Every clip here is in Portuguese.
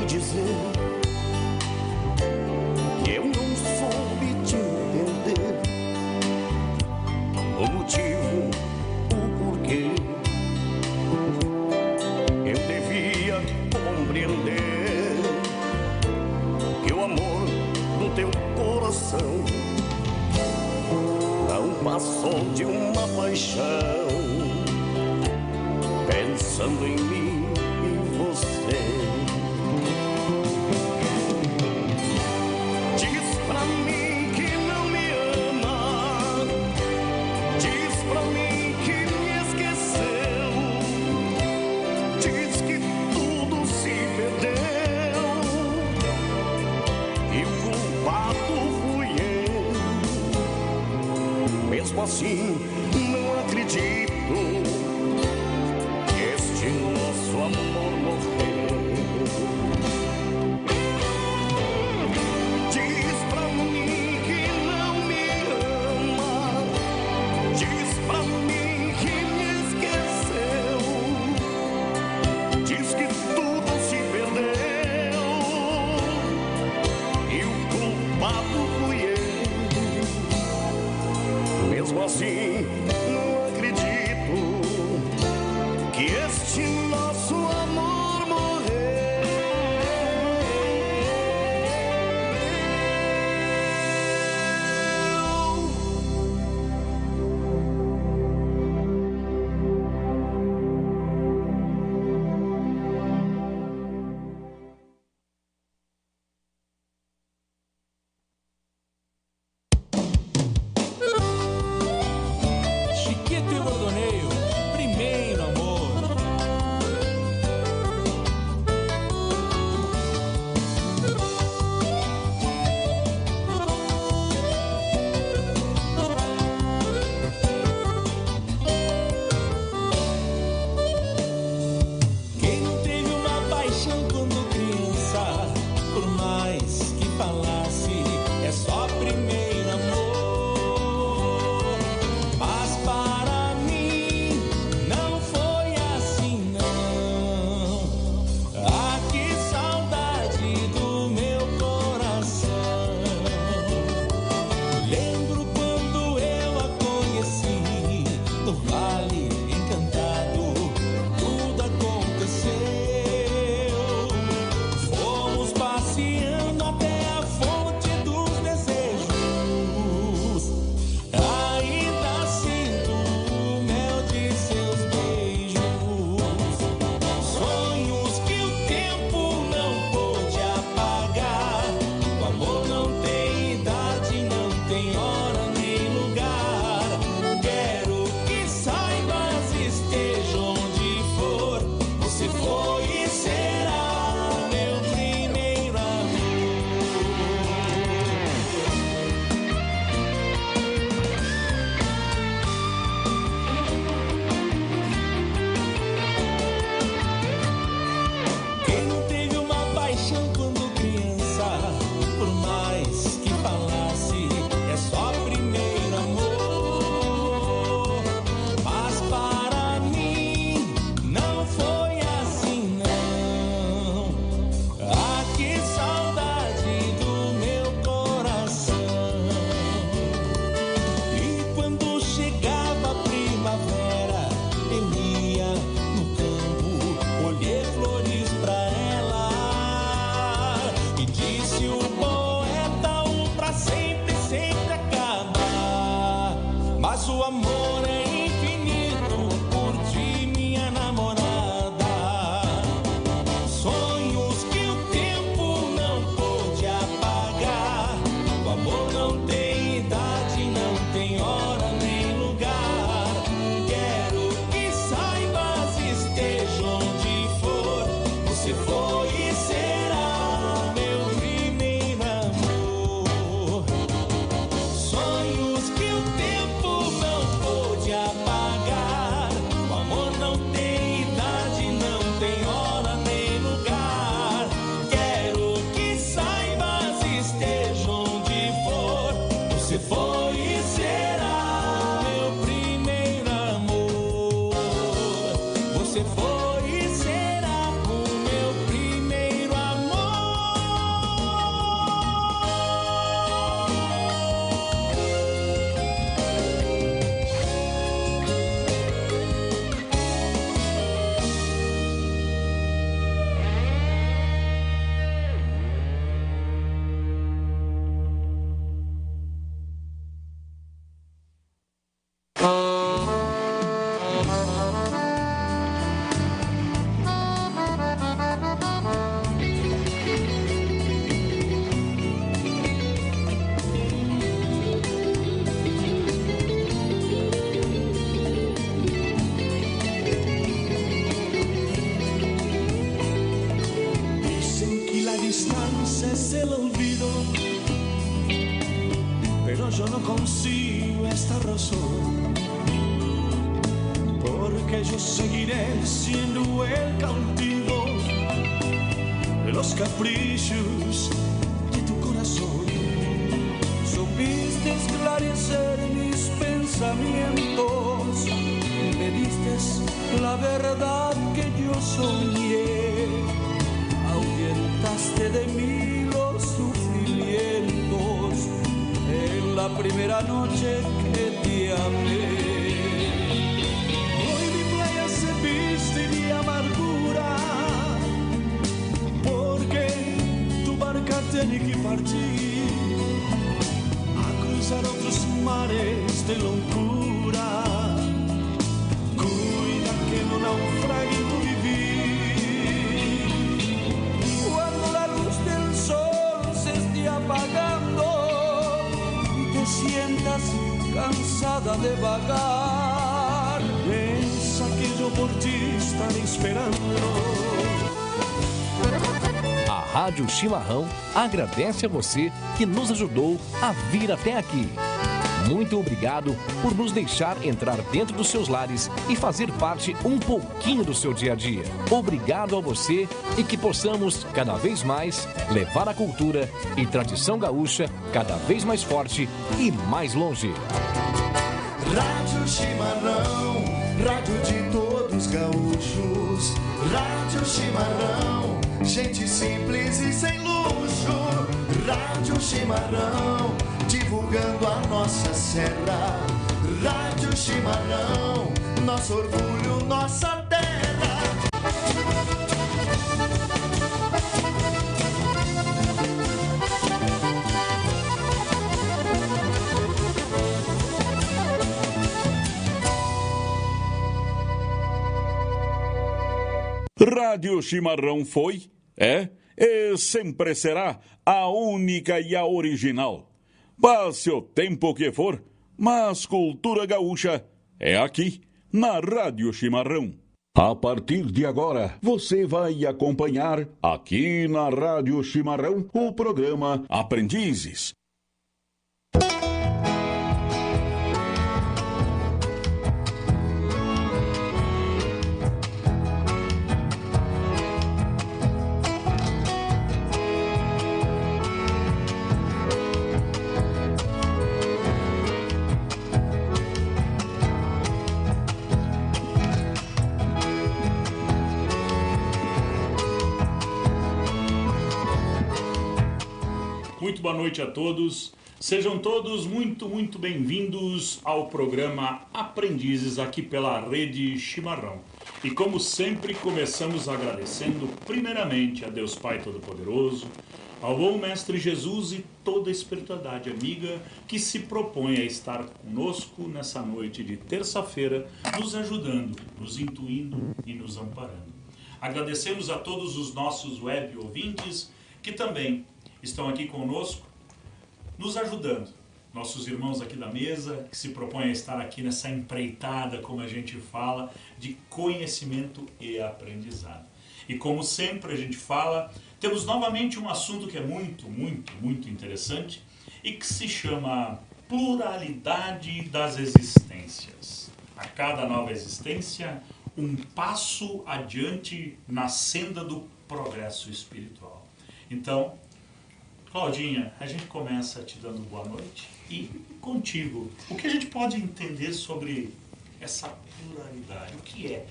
dizer que eu não soube te entender, o motivo, o porquê. Eu devia compreender que o amor do teu coração não passou de uma paixão, pensando em mim e você. Diz pra mim que não me ama, diz pra mim que me esqueceu, diz que tudo se perdeu e o culpado fui eu. Mesmo assim, não acredito que este nosso amor morreu. Diz pra mim que não me ama, diz pra mim que me esqueceu, diz que tudo se perdeu e o culpado fui eu. Mesmo assim, não acredito distancia es el olvido, pero yo no consigo esta razón, porque yo seguiré siendo el cautivo de los caprichos de tu corazón. Supiste esclarecer mis pensamientos, me diste la verdad que yo soñé, ahuyentaste de mí los sufrimientos en la primera noche que te amé. Hoy mi playa se viste de amargura, porque tu barca tiene que partir a cruzar otros mares de locura. Cuida que no naufrague tu vivir. Cuando la luz del sol se esté apagando y te sientas cansada de vagar, piensa que yo por ti estaré esperando. A Rádio Chimarrão agradece a você que nos ajudou a vir até aqui. Muito obrigado por nos deixar entrar dentro dos seus lares e fazer parte um pouquinho do seu dia a dia. Obrigado a você e que possamos, cada vez mais, levar a cultura e tradição gaúcha cada vez mais forte e mais longe. Rádio Chimarrão, rádio de todos gaúchos. Rádio Chimarrão, gente simples e sem luxo. Rádio Chimarrão, divulgando a nossa serra. Rádio Chimarrão, nosso orgulho, nossa terra. Rádio Chimarrão foi, e sempre será a única e a original. Passe o tempo que for, mas cultura gaúcha é aqui, na Rádio Chimarrão. A partir de agora, você vai acompanhar aqui na Rádio Chimarrão o programa Aprendizes. Muito boa noite a todos. Sejam todos muito bem-vindos ao programa Aprendizes aqui pela Rede Chimarrão. E como sempre, começamos agradecendo primeiramente a Deus Pai Todo-Poderoso, ao bom Mestre Jesus e toda a espiritualidade amiga que se propõe a estar conosco nessa noite de terça-feira, nos ajudando, nos intuindo e nos amparando. Agradecemos a todos os nossos web ouvintes que também estão aqui conosco, nos ajudando. Nossos irmãos aqui da mesa, que se propõem a estar aqui nessa empreitada, como a gente fala, de conhecimento e aprendizado. E como sempre a gente fala, temos novamente um assunto que é muito interessante e que se chama pluralidade das existências. A cada nova existência, um passo adiante na senda do progresso espiritual. Então, Claudinha, a gente começa te dando boa noite e contigo, o que a gente pode entender sobre essa pluralidade? O que é?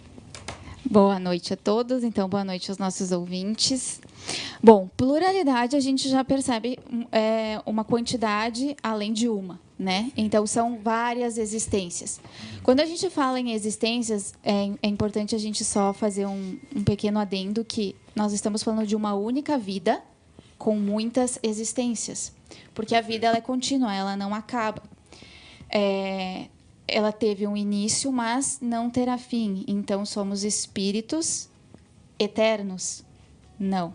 Boa noite a todos, então boa noite aos nossos ouvintes. Bom, pluralidade a gente já percebe uma quantidade além de uma, né? Então são várias existências. Quando a gente fala em existências, é importante a gente só fazer um pequeno adendo que nós estamos falando de uma única vida com muitas existências, porque a vida ela é contínua, ela não acaba. Ela teve um início, mas não terá fim. Então, somos espíritos eternos? Não.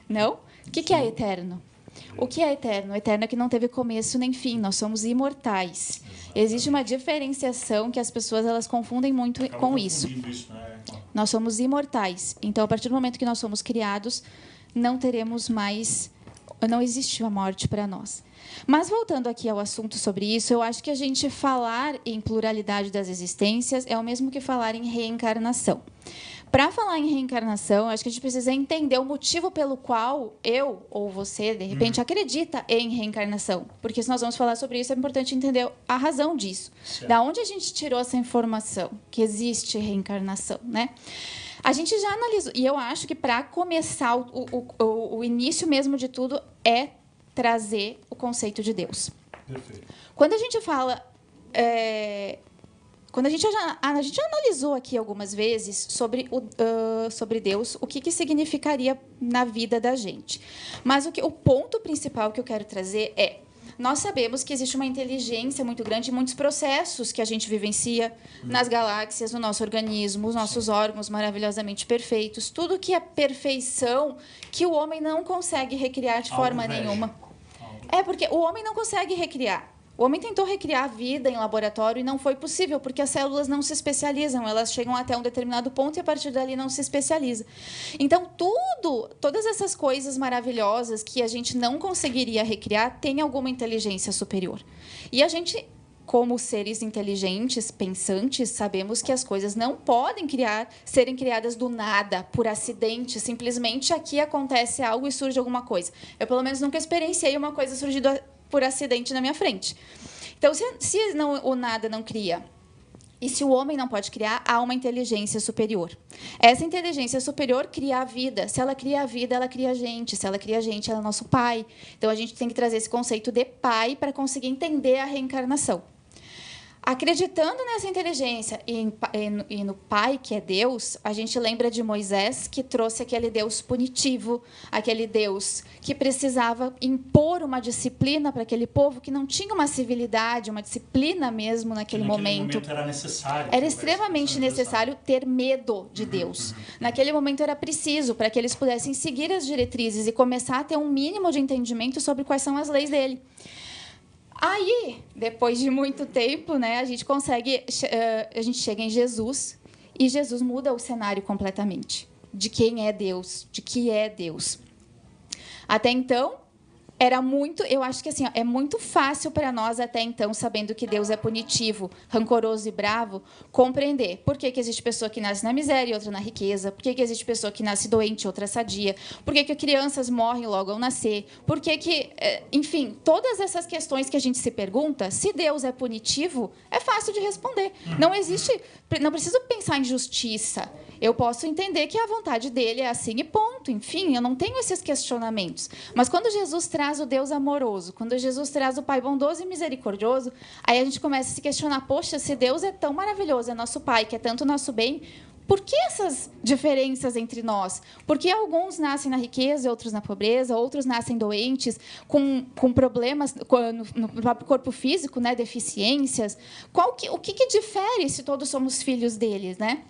Não? O que é eterno? O que é eterno? Eterno é que não teve começo nem fim. Nós somos imortais. Existe uma diferenciação que as pessoas elas confundem muito com isso. Né? Nós somos imortais. Então, a partir do momento que nós somos criados, não teremos mais, não existe a morte para nós. Mas, voltando aqui ao assunto sobre isso, eu acho que a gente falar em pluralidade das existências é o mesmo que falar em reencarnação. Para falar em reencarnação, acho que a gente precisa entender o motivo pelo qual eu ou você, de repente, acredita em reencarnação. Porque se nós vamos falar sobre isso, é importante entender a razão disso. Certo. Da onde a gente tirou essa informação que existe reencarnação, né? A gente já analisou, e eu acho que para começar o início mesmo de tudo é trazer o conceito de Deus. Perfeito. Quando a gente fala... Quando a gente já analisou aqui algumas vezes sobre Deus, o que significaria na vida da gente. Mas o ponto principal que eu quero trazer é: nós sabemos que existe uma inteligência muito grande e muitos processos que a gente vivencia nas galáxias, no nosso organismo, os nossos órgãos maravilhosamente perfeitos, tudo que é perfeição que o homem não consegue recriar de forma nenhuma. É porque o homem não consegue recriar. O homem tentou recriar a vida em laboratório e não foi possível, porque as células não se especializam, elas chegam até um determinado ponto e a partir dali não se especializa. Então, todas essas coisas maravilhosas que a gente não conseguiria recriar, tem alguma inteligência superior. E a gente, como seres inteligentes, pensantes, sabemos que as coisas não podem serem criadas do nada, por acidente, simplesmente aqui acontece algo e surge alguma coisa. Eu, pelo menos, nunca experienciei uma coisa surgida por acidente na minha frente. Então, se o nada não cria, e se o homem não pode criar, há uma inteligência superior. Essa inteligência superior cria a vida. Se ela cria a vida, ela cria a gente. Se ela cria a gente, ela é nosso pai. Então, a gente tem que trazer esse conceito de pai para conseguir entender a reencarnação. Acreditando nessa inteligência e no Pai, que é Deus, a gente lembra de Moisés, que trouxe aquele Deus punitivo, aquele Deus que precisava impor uma disciplina para aquele povo que não tinha uma civilidade, uma disciplina mesmo naquele momento. Era necessário. Era extremamente necessário ter medo de Deus. Naquele momento era preciso para que eles pudessem seguir as diretrizes e começar a ter um mínimo de entendimento sobre quais são as leis dele. Aí, depois de muito tempo, né, a gente chega em Jesus e Jesus muda o cenário completamente de quem é Deus, de que é Deus. Até então, eu acho que assim, é muito fácil para nós até então, sabendo que Deus é punitivo, rancoroso e bravo, compreender por que existe pessoa que nasce na miséria e outra na riqueza, por que existe pessoa que nasce doente e outra sadia, por que crianças morrem logo ao nascer, por que, enfim, todas essas questões que a gente se pergunta, se Deus é punitivo, é fácil de responder. Não preciso pensar em justiça. Eu posso entender que a vontade dele é assim e ponto. Enfim, eu não tenho esses questionamentos. Mas quando Jesus traz o Deus amoroso, quando Jesus traz o Pai bondoso e misericordioso, aí a gente começa a se questionar, poxa, se Deus é tão maravilhoso, é nosso Pai, que é tanto nosso bem, por que essas diferenças entre nós? Por que alguns nascem na riqueza e outros na pobreza, outros nascem doentes, com problemas no próprio corpo físico, né, deficiências? O que difere se todos somos filhos deles, né?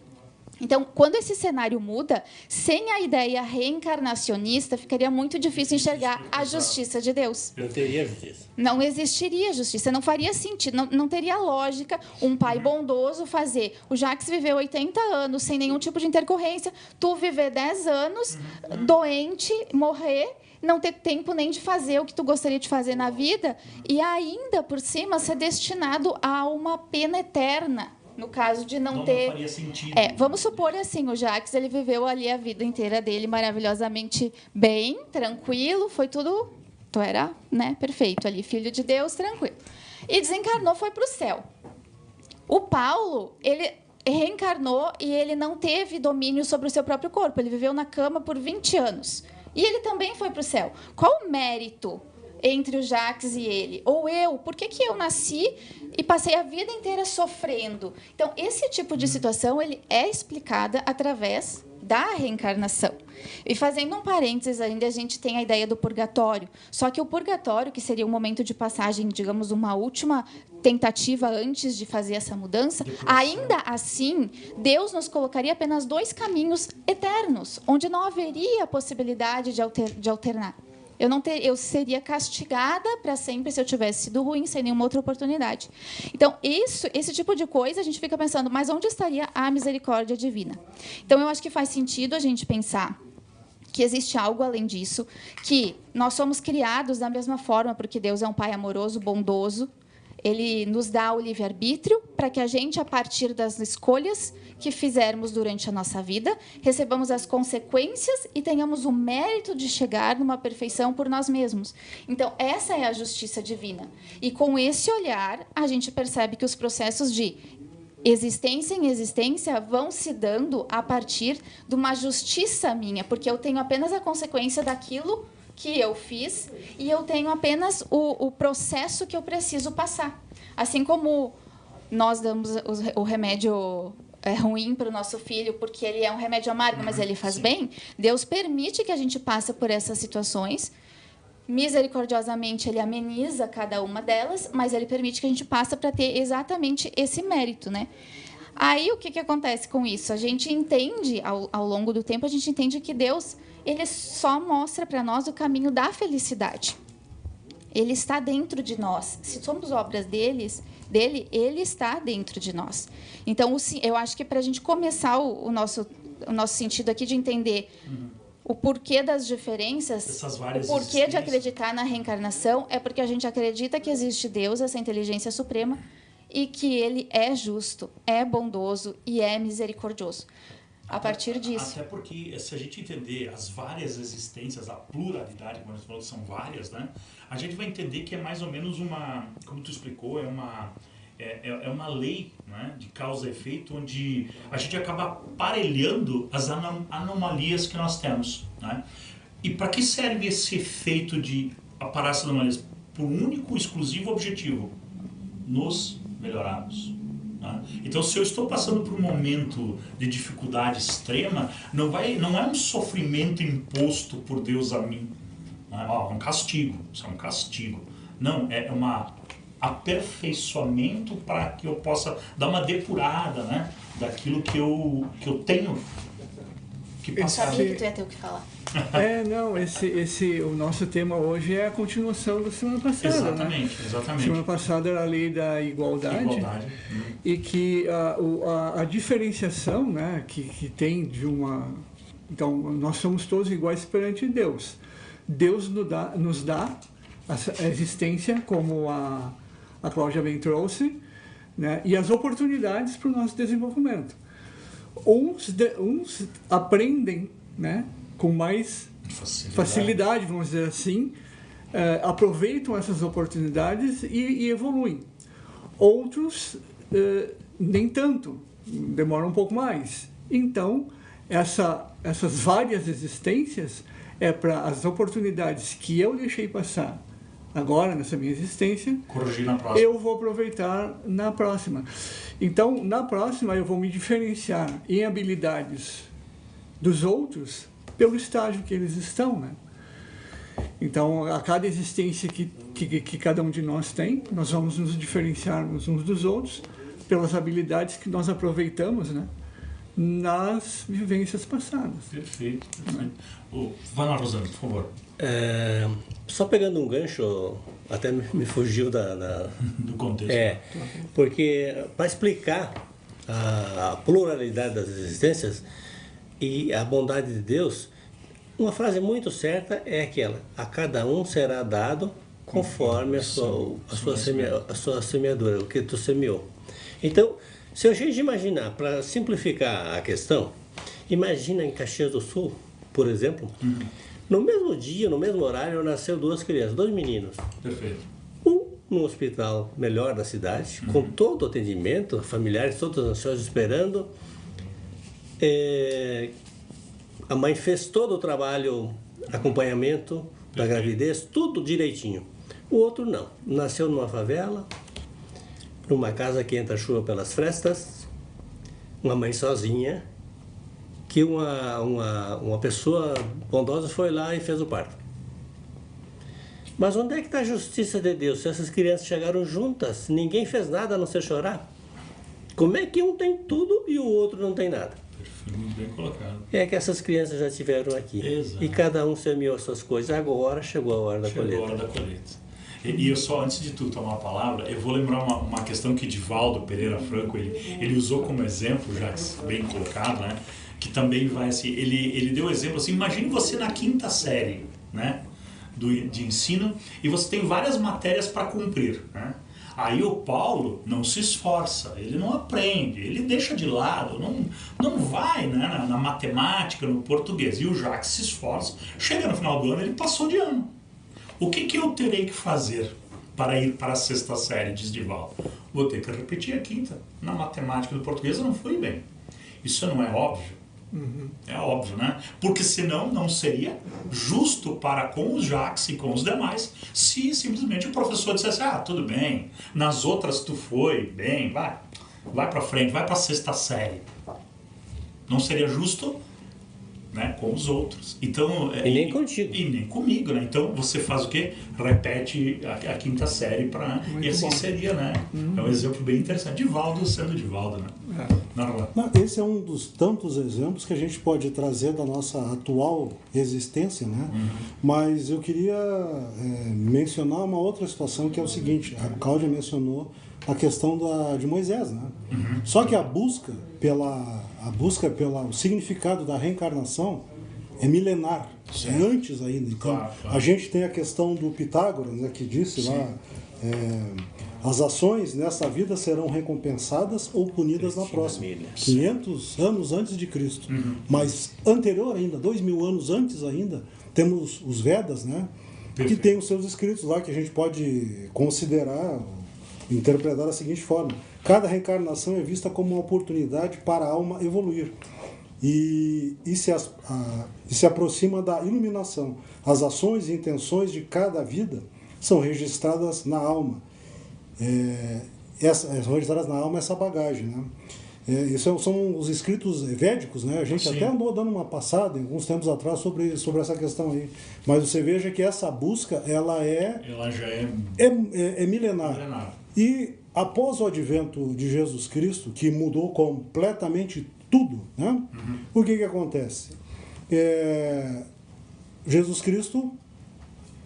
Então, quando esse cenário muda, sem a ideia reencarnacionista, ficaria muito difícil enxergar a justiça de Deus. Não teria justiça. Não existiria justiça, não faria sentido, não teria lógica um pai bondoso fazer o Jacques viver 80 anos sem nenhum tipo de intercorrência, tu viver 10 anos, doente, morrer, não ter tempo nem de fazer o que tu gostaria de fazer na vida e ainda, por cima, ser destinado a uma pena eterna. No caso de não ter... faria sentido. Vamos supor assim, o Jacques, ele viveu ali a vida inteira dele maravilhosamente bem, tranquilo, foi tudo... era, né, perfeito ali, filho de Deus, tranquilo. E desencarnou, foi para o céu. O Paulo, ele reencarnou e ele não teve domínio sobre o seu próprio corpo. Ele viveu na cama por 20 anos. E ele também foi para o céu. Qual o mérito entre o Jacques e ele? Ou eu? Por que eu nasci e passei a vida inteira sofrendo? Então, esse tipo de situação ele é explicada através da reencarnação. E fazendo um parênteses ainda, a gente tem a ideia do purgatório. Só que o purgatório, que seria um momento de passagem, digamos, uma última tentativa antes de fazer essa mudança, ainda assim, Deus nos colocaria apenas 2 caminhos eternos, onde não haveria possibilidade de alternar. Eu seria castigada para sempre se eu tivesse sido ruim, sem nenhuma outra oportunidade. Então, esse tipo de coisa, a gente fica pensando, mas onde estaria a misericórdia divina? Então, eu acho que faz sentido a gente pensar que existe algo além disso, que nós somos criados da mesma forma, porque Deus é um Pai amoroso, bondoso. Ele nos dá o livre-arbítrio para que a gente, a partir das escolhas que fizermos durante a nossa vida, recebamos as consequências e tenhamos o mérito de chegar numa perfeição por nós mesmos. Então, essa é a justiça divina. E com esse olhar, a gente percebe que os processos de existência em existência vão se dando a partir de uma justiça minha, porque eu tenho apenas a consequência daquilo que eu fiz e eu tenho apenas o processo que eu preciso passar. Assim como nós damos o remédio ruim para o nosso filho porque ele é um remédio amargo, mas ele faz bem, Deus permite que a gente passe por essas situações. Misericordiosamente, ele ameniza cada uma delas, mas ele permite que a gente passe para ter exatamente esse mérito, né? Aí, o que acontece com isso? A gente entende, ao longo do tempo, a gente entende que Deus, ele só mostra para nós o caminho da felicidade. Ele está dentro de nós. Se somos obras dele, ele está dentro de nós. Então, eu acho que para a gente começar o nosso sentido aqui de entender o porquê das diferenças, o porquê de acreditar na reencarnação, é porque a gente acredita que existe Deus, essa inteligência suprema, e que ele é justo, é bondoso e é misericordioso. A partir disso. Até porque, se a gente entender as várias existências, a pluralidade, como você falou, que são várias, né? A gente vai entender que é mais ou menos uma, como tu explicou, é uma lei, né, de causa e efeito, onde a gente acaba aparelhando as anomalias que nós temos, né? E para que serve esse efeito de aparar essas anomalias? Por um único, exclusivo objetivo: nos melhorarmos. Né? Então, se eu estou passando por um momento de dificuldade extrema, não é um sofrimento imposto por Deus a mim. Né? É um castigo, isso é um castigo. Não, é uma aperfeiçoamento para que eu possa dar uma depurada, né, daquilo que eu tenho que passar. Eu sabia que tu ia ter o que falar. O nosso tema hoje é a continuação da semana passada. Exatamente, né? Exatamente. Semana passada era a lei da igualdade. E que a diferenciação, né, que tem de uma... Então, nós somos todos iguais perante Deus. Deus nos dá a existência, como a Cláudia bem trouxe, né, e as oportunidades para o nosso desenvolvimento. Uns aprendem, né, com mais facilidade, vamos dizer assim, aproveitam essas oportunidades e evoluem. Outros nem tanto, demoram um pouco mais. Então, essas várias existências é para as oportunidades que eu deixei passar agora, nessa minha existência, corrigir na próxima. Eu vou aproveitar na próxima. Então, na próxima, eu vou me diferenciar em habilidades dos outros pelo estágio que eles estão, né? Então, a cada existência que cada um de nós tem, nós vamos nos diferenciar uns dos outros pelas habilidades que nós aproveitamos, né, nas vivências passadas. Perfeito. Vai lá, Rosana, por favor. Só pegando um gancho, até me fugiu do contexto. Porque para explicar a pluralidade das existências e a bondade de Deus, uma frase muito certa é aquela: a cada um será dado conforme a sua semeadura, o que tu semeou. Então, se a gente imaginar, para simplificar a questão, imagina em Caxias do Sul, por exemplo, no mesmo dia, no mesmo horário, nasceu 2 crianças, 2 meninos. Perfeito. Um no hospital melhor da cidade, com todo o atendimento, familiares todos ansiosos esperando. A mãe fez todo o trabalho, acompanhamento da gravidez, tudo direitinho. O outro não, nasceu numa favela, numa casa que entra chuva pelas frestas, uma mãe sozinha, que uma pessoa bondosa foi lá e fez o parto. Mas onde é que está a justiça de Deus? Se essas crianças chegaram juntas, ninguém fez nada a não ser chorar. Como é que um tem tudo e o outro não tem nada? Muito bem colocado. É que essas crianças já estiveram aqui. Exato. E cada um semeou suas coisas. Agora chegou a hora da colheita. Chegou a hora da colheita. E eu só, antes de tu tomar a palavra, eu vou lembrar uma questão que Divaldo Pereira Franco, ele usou como exemplo, já bem colocado, né? que também vai assim, ele deu exemplo assim, imagine você na 5ª série, né, de ensino, e você tem várias matérias para cumprir, né? Aí o Paulo não se esforça, ele não aprende, ele deixa de lado, não vai, né, na matemática, no português. E o Jacques se esforça, chega no final do ano, ele passou de ano. O que eu terei que fazer para ir para a 6ª série, diz Divaldo? Vou ter que repetir a 5ª. Na matemática e no português eu não fui bem. Isso não é óbvio? É óbvio, né? Porque senão não seria justo para com os Jacques e com os demais se simplesmente o professor dissesse, tudo bem, nas outras tu foi bem, vai para frente, vai para a 6ª série. Não seria justo, né, com os outros. Então, e nem contigo. E nem comigo, né? Então você faz o quê? Repete a 5ª série e assim bom. Seria, né? É um exemplo bem interessante. Divaldo sendo Divaldo, né? Esse é um dos tantos exemplos que a gente pode trazer da nossa atual existência, né? Mas eu queria mencionar uma outra situação que é o seguinte, a Cláudia mencionou a questão de Moisés, né? Só que a busca pelo significado da reencarnação é milenar, é antes ainda. Então, claro. A gente tem a questão do Pitágoras, né, que disse lá, as ações nessa vida serão recompensadas ou punidas na próxima. 500 anos antes de Cristo. Mas anterior ainda, 2000 anos antes ainda, temos os Vedas, né, que tem os seus escritos lá que a gente pode considerar, interpretar da seguinte forma: cada reencarnação é vista como uma oportunidade para a alma evoluir e se aproxima da iluminação. As ações e intenções de cada vida são registradas na alma. São registradas na alma essa bagagem, né? Isso são os escritos védicos, né? A gente até andou dando uma passada alguns tempos atrás sobre essa questão aí. Mas você veja que essa busca, ela já é milenar. E após o advento de Jesus Cristo, que mudou completamente tudo, né? O que acontece? Jesus Cristo,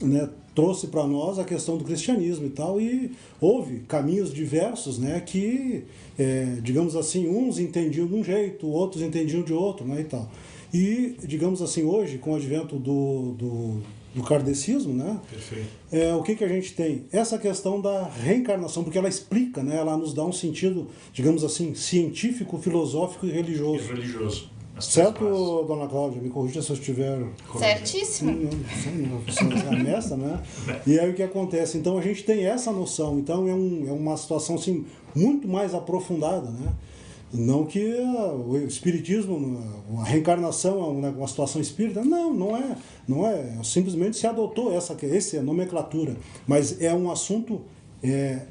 né, trouxe para nós a questão do cristianismo e tal, e houve caminhos diversos, né, que, digamos assim, uns entendiam de um jeito, outros entendiam de outro, né, e tal. E, digamos assim, hoje, com o advento do kardecismo, né? Perfeito. O que a gente tem? Essa questão da reencarnação, porque ela explica, né? Ela nos dá um sentido, digamos assim, científico, filosófico e religioso. Certo, dona Cláudia? Me corrija se eu estiver... Certíssimo. É a mestra, né? E aí o que acontece? Então a gente tem essa noção. Então é uma situação assim, muito mais aprofundada, né? Não que o espiritismo, a reencarnação é uma situação espírita. Não é. Simplesmente se adotou essa é a nomenclatura. Mas é um assunto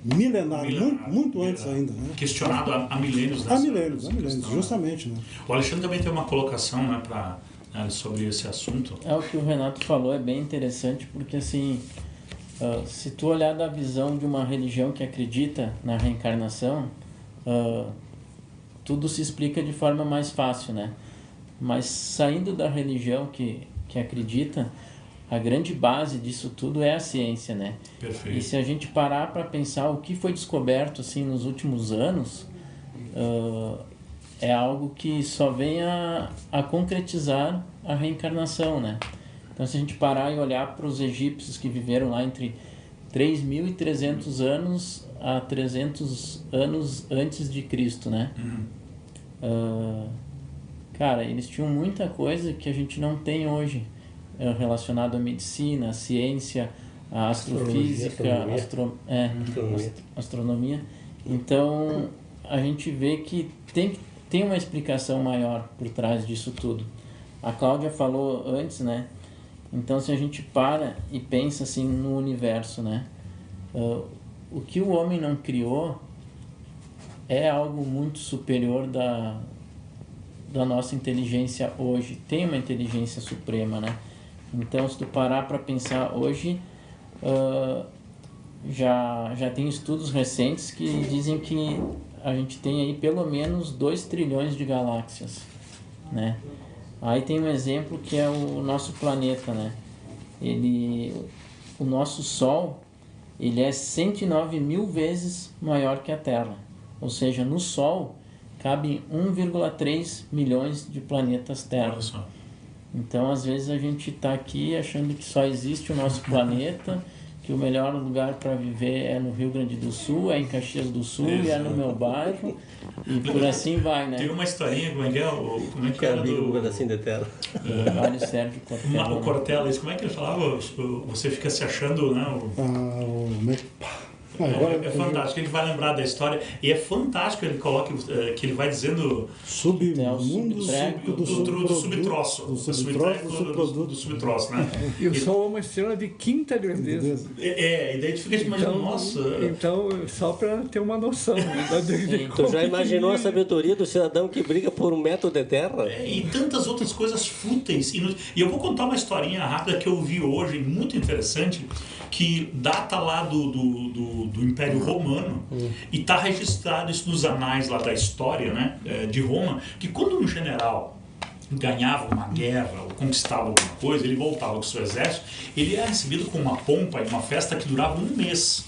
milenar, muito antes ainda. Né? Questionado há milênios. Há milênios, justamente. Né? O Alexandre também tem uma colocação, né, sobre esse assunto. O que o Renato falou é bem interessante, porque assim, se tu olhar da visão de uma religião que acredita na reencarnação, tudo se explica de forma mais fácil, né? Mas saindo da religião que acredita, a grande base disso tudo é a ciência, né? Perfeito. E se a gente parar para pensar o que foi descoberto assim nos últimos anos, é algo que só vem a concretizar a reencarnação, né? Então, se a gente parar e olhar para os egípcios que viveram lá entre 3.300 anos a 300 anos antes de Cristo, né? Cara, eles tinham muita coisa que a gente não tem hoje, relacionado à medicina, à ciência, à astrofísica, astronomia. Então, a gente vê que tem uma explicação maior por trás disso tudo. A Cláudia falou antes, né? Então, se a gente para e pensa assim no universo, né? O que o homem não criou é algo muito superior da nossa inteligência hoje. Tem uma inteligência suprema, né? Então, se tu parar para pensar hoje, já tem estudos recentes que dizem que a gente tem aí pelo menos 2 trilhões de galáxias, né? Aí tem um exemplo que é o nosso planeta, né? O nosso Sol, ele é 109 mil vezes maior que a Terra. Ou seja, no Sol cabem 1,3 milhões de planetas Terra. Olha só. Então, às vezes, a gente está aqui achando que só existe o nosso planeta, que o melhor lugar para viver é no Rio Grande do Sul, é em Caxias do Sul, é no meu bairro, e por assim vai, né? Tem uma historinha, como é que é? Como é que era do pedacinho de terra. Mário Sérgio Cortella. O Cortella, como é que ele falava? Você fica se achando, né? É fantástico, ele vai lembrar da história e é fantástico, ele coloca que ele vai dizendo submundo do subtroço, do subtroço, né? E o Sol é uma estrela de quinta grandeza. E daí tu fica imaginando, nossa... Então, só para ter uma noção. Tu já imaginou a sabedoria do cidadão que briga por 1 metro de terra? E tantas outras coisas fúteis. E eu vou contar uma historinha rápida que eu vi hoje, muito interessante, que data lá do Império Romano, e está registrado isso nos anais lá da história, né, de Roma, que quando um general ganhava uma guerra ou conquistava alguma coisa, ele voltava com o seu exército, ele era recebido com uma pompa e uma festa que durava um mês,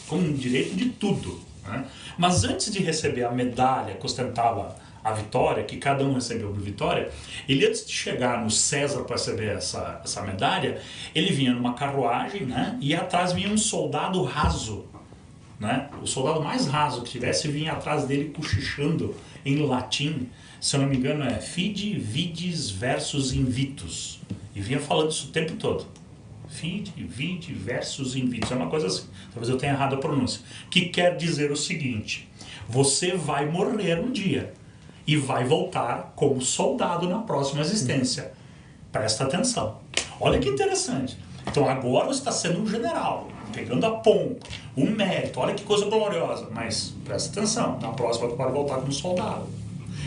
com direito de tudo, né? Mas antes de receber a medalha que ostentava a vitória, que cada um recebeu por vitória, ele antes de chegar no César para receber essa medalha, ele vinha numa carruagem, né, e atrás vinha um soldado raso, né, o soldado mais raso que tivesse vinha atrás dele cochichando em latim, se eu não me engano é Fide, Vides versus Invitus, e vinha falando isso o tempo todo. Fide, Vide versus Invitus, é uma coisa assim, talvez eu tenha errado a pronúncia, que quer dizer o seguinte: você vai morrer um dia e vai voltar como soldado na próxima existência. Presta atenção. Olha que interessante. Então agora você está sendo um general, pegando a pompa, um mérito, olha que coisa gloriosa. Mas presta atenção, na próxima você pode voltar como soldado.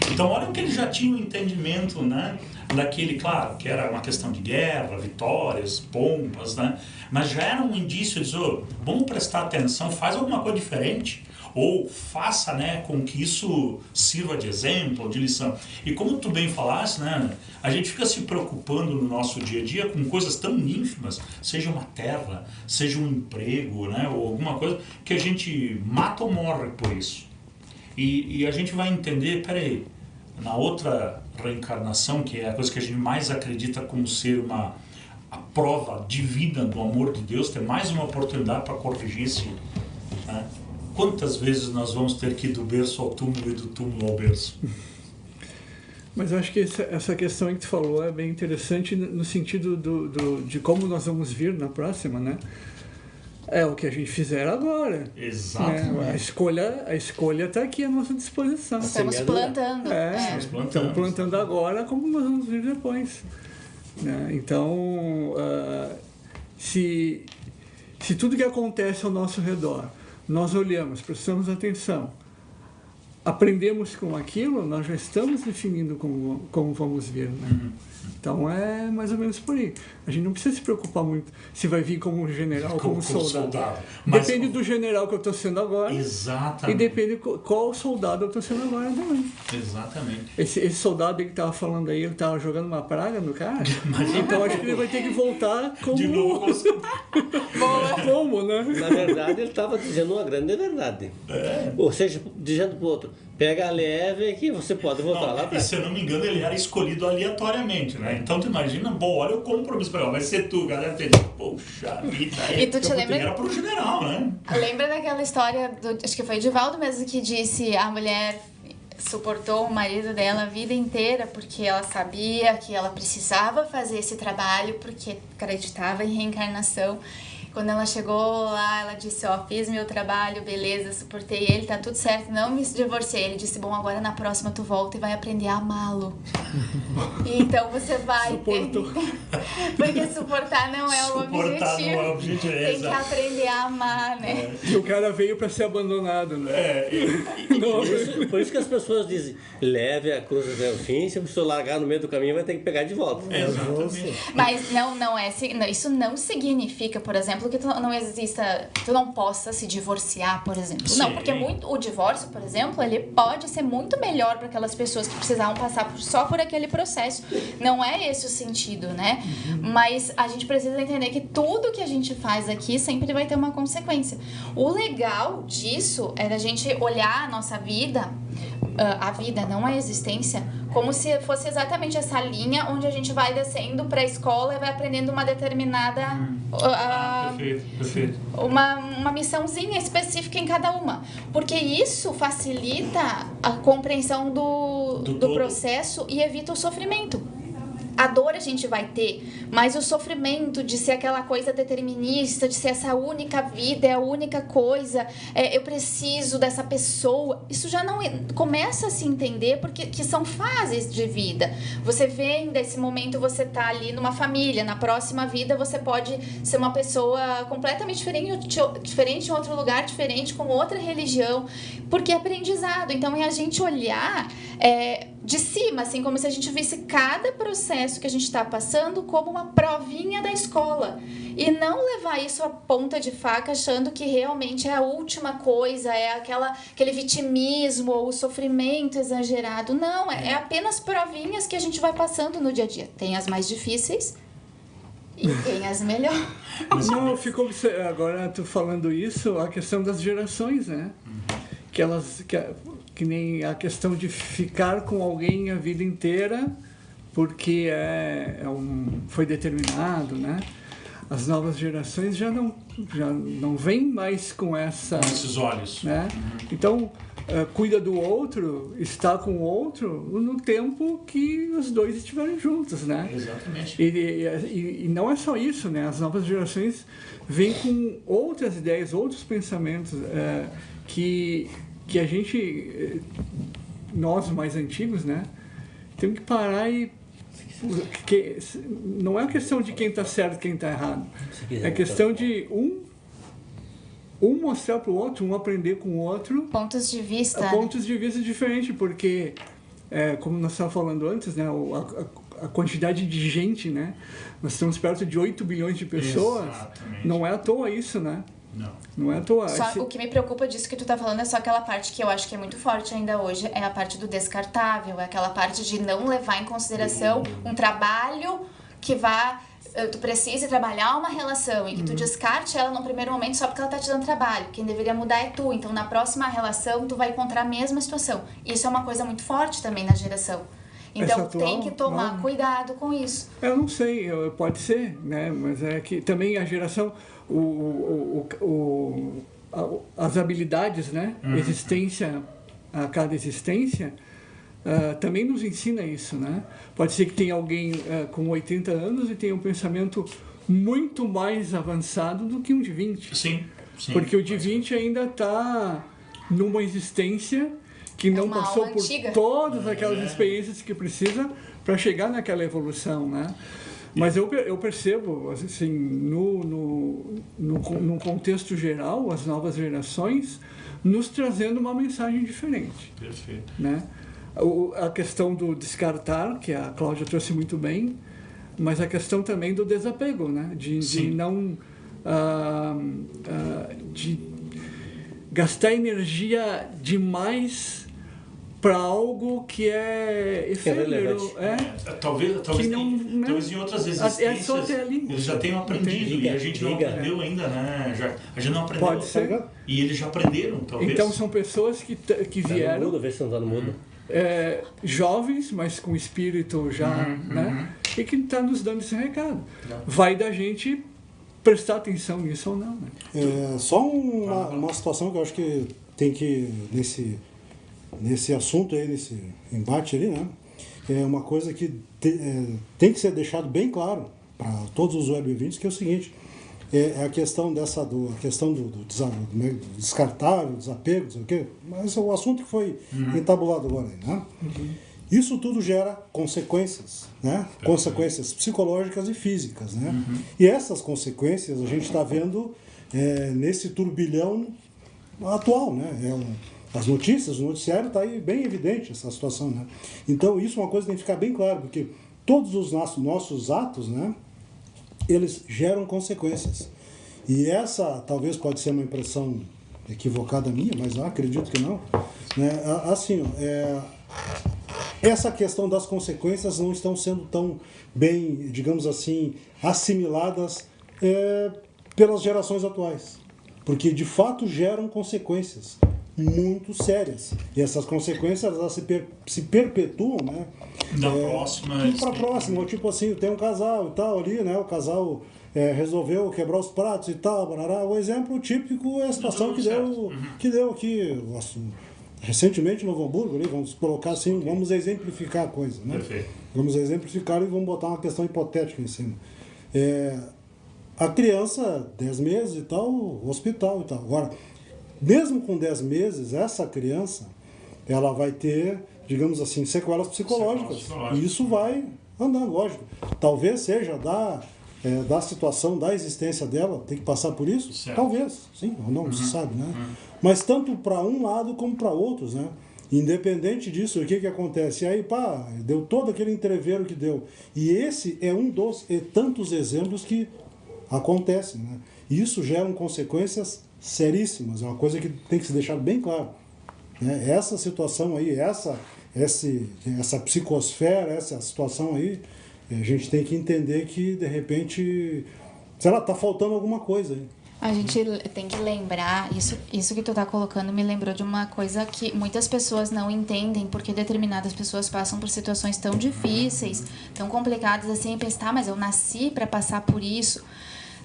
Então olha que ele já tinha um entendimento, né, daquele, claro, que era uma questão de guerra, vitórias, pompas, né, mas já era um indício de dizer, vamos prestar atenção, faz alguma coisa diferente. Ou faça, né, com que isso sirva de exemplo, de lição. E como tu bem falaste, né, a gente fica se preocupando no nosso dia a dia com coisas tão ínfimas, seja uma terra, seja um emprego, né, ou alguma coisa, que a gente mata ou morre por isso. E a gente vai entender, peraí, na outra reencarnação, que é a coisa que a gente mais acredita como ser a prova divina do amor de Deus, ter mais uma oportunidade para corrigir isso, né? Quantas vezes nós vamos ter que ir do berço ao túmulo e do túmulo ao berço? Mas eu acho que essa questão que tu falou é bem interessante no sentido de como nós vamos vir na próxima, né? É o que a gente fizer agora. Exatamente. Né? A escolha está aqui à nossa disposição. Estamos plantando. Estamos plantando agora como nós vamos vir depois. Né? Então, se tudo que acontece ao nosso redor nós olhamos, prestamos atenção, aprendemos com aquilo, nós já estamos definindo como vamos vir, né? Então é mais ou menos por aí. A gente não precisa se preocupar muito se vai vir como general ou como soldado. Mas depende do general que eu estou sendo agora. Exatamente. E depende qual soldado eu estou sendo agora também. Exatamente. Esse soldado que estava falando aí, ele estava jogando uma praga no cara. Então acho que ele vai ter que voltar como... De novo. Como, né? Na verdade, ele estava dizendo uma grande verdade. Ou seja, dizendo para o outro, pega leve que você pode voltar lá. E se eu não me engano, ele era escolhido aleatoriamente, né? Então tu imagina, bom, olha o compromisso, vai ser tu, galera. Poxa vida. E tu te lembra? Era pro general, né? Lembra daquela história, acho que foi o Divaldo mesmo que disse, a mulher suportou o marido dela a vida inteira porque ela sabia que ela precisava fazer esse trabalho, porque acreditava em reencarnação. Quando ela chegou lá, ela disse, fiz meu trabalho, beleza, suportei ele, tá tudo certo, não me divorciei. Ele disse, bom, agora na próxima tu volta e vai aprender a amá-lo. Então você vai ter... Porque suportar não é o objetivo. Não é o objetivo, tem que aprender a amar, né? E o cara veio para ser abandonado, né? Por isso que as pessoas dizem, leve a cruz até o fim, se você largar no meio do caminho, vai ter que pegar de volta. Exatamente. Mas isso não significa, por exemplo, que tu não possa se divorciar, por exemplo. Sim. Não, porque o divórcio, por exemplo, ele pode ser muito melhor para aquelas pessoas que precisavam passar só por aquele processo. Não é esse o sentido, né? Mas a gente precisa entender que tudo que a gente faz aqui sempre vai ter uma consequência. O legal disso é da gente olhar a nossa vida a vida, não a existência, como se fosse exatamente essa linha onde a gente vai descendo para a escola e vai aprendendo uma determinada perfeito. Uma missãozinha específica em cada uma, porque isso facilita a compreensão do processo e evita o sofrimento. A dor a gente vai ter, mas o sofrimento de ser aquela coisa determinista, de ser essa única vida, é a única coisa, eu preciso dessa pessoa, isso já não começa a se entender, porque que são fases de vida. Você vem desse momento, você tá ali numa família, na próxima vida você pode ser uma pessoa completamente diferente em outro lugar, diferente, com outra religião, porque é aprendizado. Então é a gente olhar de cima, assim, como se a gente visse cada processo que a gente está passando como uma provinha da escola. E não levar isso à ponta de faca achando que realmente é a última coisa, é aquele vitimismo ou o sofrimento exagerado. Não, é apenas provinhas que a gente vai passando no dia a dia. Tem as mais difíceis e tem as melhores. Não, ficou agora tu falando isso, a questão das gerações, né? Que nem a questão de ficar com alguém a vida inteira porque foi determinado, né? As novas gerações já não vêm mais com esses olhos, né? Então cuida do outro, está com o outro no tempo que os dois estiverem juntos, né? Exatamente. E não é só isso, né? As novas gerações vêm com outras ideias, outros pensamentos que a gente, nós mais antigos, né, temos que parar não é questão de quem está certo e quem está errado. É questão de um mostrar para o outro, um aprender com o outro. Pontos de vista. Pontos de vista diferentes, porque, como nós estávamos falando antes, né, a quantidade de gente, né, nós estamos perto de 8 bilhões de pessoas. Exatamente. Não é à toa isso, né? Não é à toa. O que me preocupa disso que tu tá falando é só aquela parte que eu acho que é muito forte ainda hoje, é a parte do descartável, é aquela parte de não levar em consideração um trabalho que tu precisa trabalhar uma relação e que tu descarte ela num primeiro momento só porque ela tá te dando trabalho. Quem deveria mudar é tu. Então, na próxima relação, tu vai encontrar a mesma situação. Isso é uma coisa muito forte também na geração. Então, tem que tomar cuidado com isso. Eu não sei, pode ser, né? Mas é que também a geração, as habilidades, né? Existência, a cada existência, também nos ensina isso, né? Pode ser que tenha alguém com 80 anos e tenha um pensamento muito mais avançado do que um de 20. Sim. Porque o de 20 ainda está numa existência que não passou por todas aquelas experiências que precisa para chegar naquela evolução, né? Mas eu percebo, assim, num contexto geral, as novas gerações nos trazendo uma mensagem diferente. Perfeito. Né? A questão do descartar, que a Cláudia trouxe muito bem, mas a questão também do desapego, né? De não... de gastar energia demais para algo que é efêmero. Talvez em outras existências só até ali. eles já tenham aprendido e a gente não aprendeu ainda, né? A gente não aprendeu. Pode ser. E eles já aprenderam, talvez. Então são pessoas que vieram... Tá no mudo, vê se não tá no mudo. Jovens, mas com espírito já, né? E que está nos dando esse recado. Vai da gente prestar atenção nisso ou não, né? Só uma situação que eu acho que tem que, nesse assunto aí, nesse embate ali, né? É uma coisa que tem que ser deixado bem claro para todos os web ouvintes, que é o seguinte: a questão do descartável, desapego, não sei o quê, mas é o assunto que foi entabulado agora aí, né? Isso tudo gera consequências, né? Consequências psicológicas e físicas, né? E essas consequências a gente está vendo nesse turbilhão atual, né? As notícias, o noticiário está aí bem evidente essa situação, né? Então isso é uma coisa que tem que ficar bem claro, porque todos os nossos atos, né? Eles geram consequências. E essa talvez pode ser uma impressão equivocada minha, mas eu acredito que não, né? Assim, essa questão das consequências não estão sendo tão bem, digamos assim, assimiladas pelas gerações atuais. Porque, de fato, geram consequências. muito sérias. E essas consequências elas se perpetuam, né? Para a próxima. Tipo assim, tem um casal e tal ali, né? O casal resolveu quebrar os pratos e tal. Barará. O exemplo típico é a situação que deu aqui recentemente no Novo Hamburgo, ali, vamos colocar assim, vamos exemplificar a coisa, né? Perfeito. Vamos exemplificar e vamos botar uma questão hipotética em cima. A criança, 10 meses e tal, hospital e tal. Agora, mesmo com 10 meses, essa criança, ela vai ter, digamos assim, sequelas psicológicas. E isso vai andando, lógico. Talvez seja da situação, da existência dela, tem que passar por isso? Certo. Talvez, sim, ou não se sabe, né? Mas tanto para um lado como para outros, né? Independente disso, o que acontece? E aí, deu todo aquele entreveiro que deu. E esse é um dos tantos exemplos que acontecem, né? E isso gera consequências seríssimas, é uma coisa que tem que se deixar bem claro, né? Essa situação aí, essa psicosfera, essa situação aí, a gente tem que entender que, de repente, sei lá, tá faltando alguma coisa aí. A gente tem que lembrar, isso que tu tá colocando me lembrou de uma coisa que muitas pessoas não entendem, porque determinadas pessoas passam por situações tão difíceis, tão complicadas assim, e pensam, mas eu nasci para passar por isso.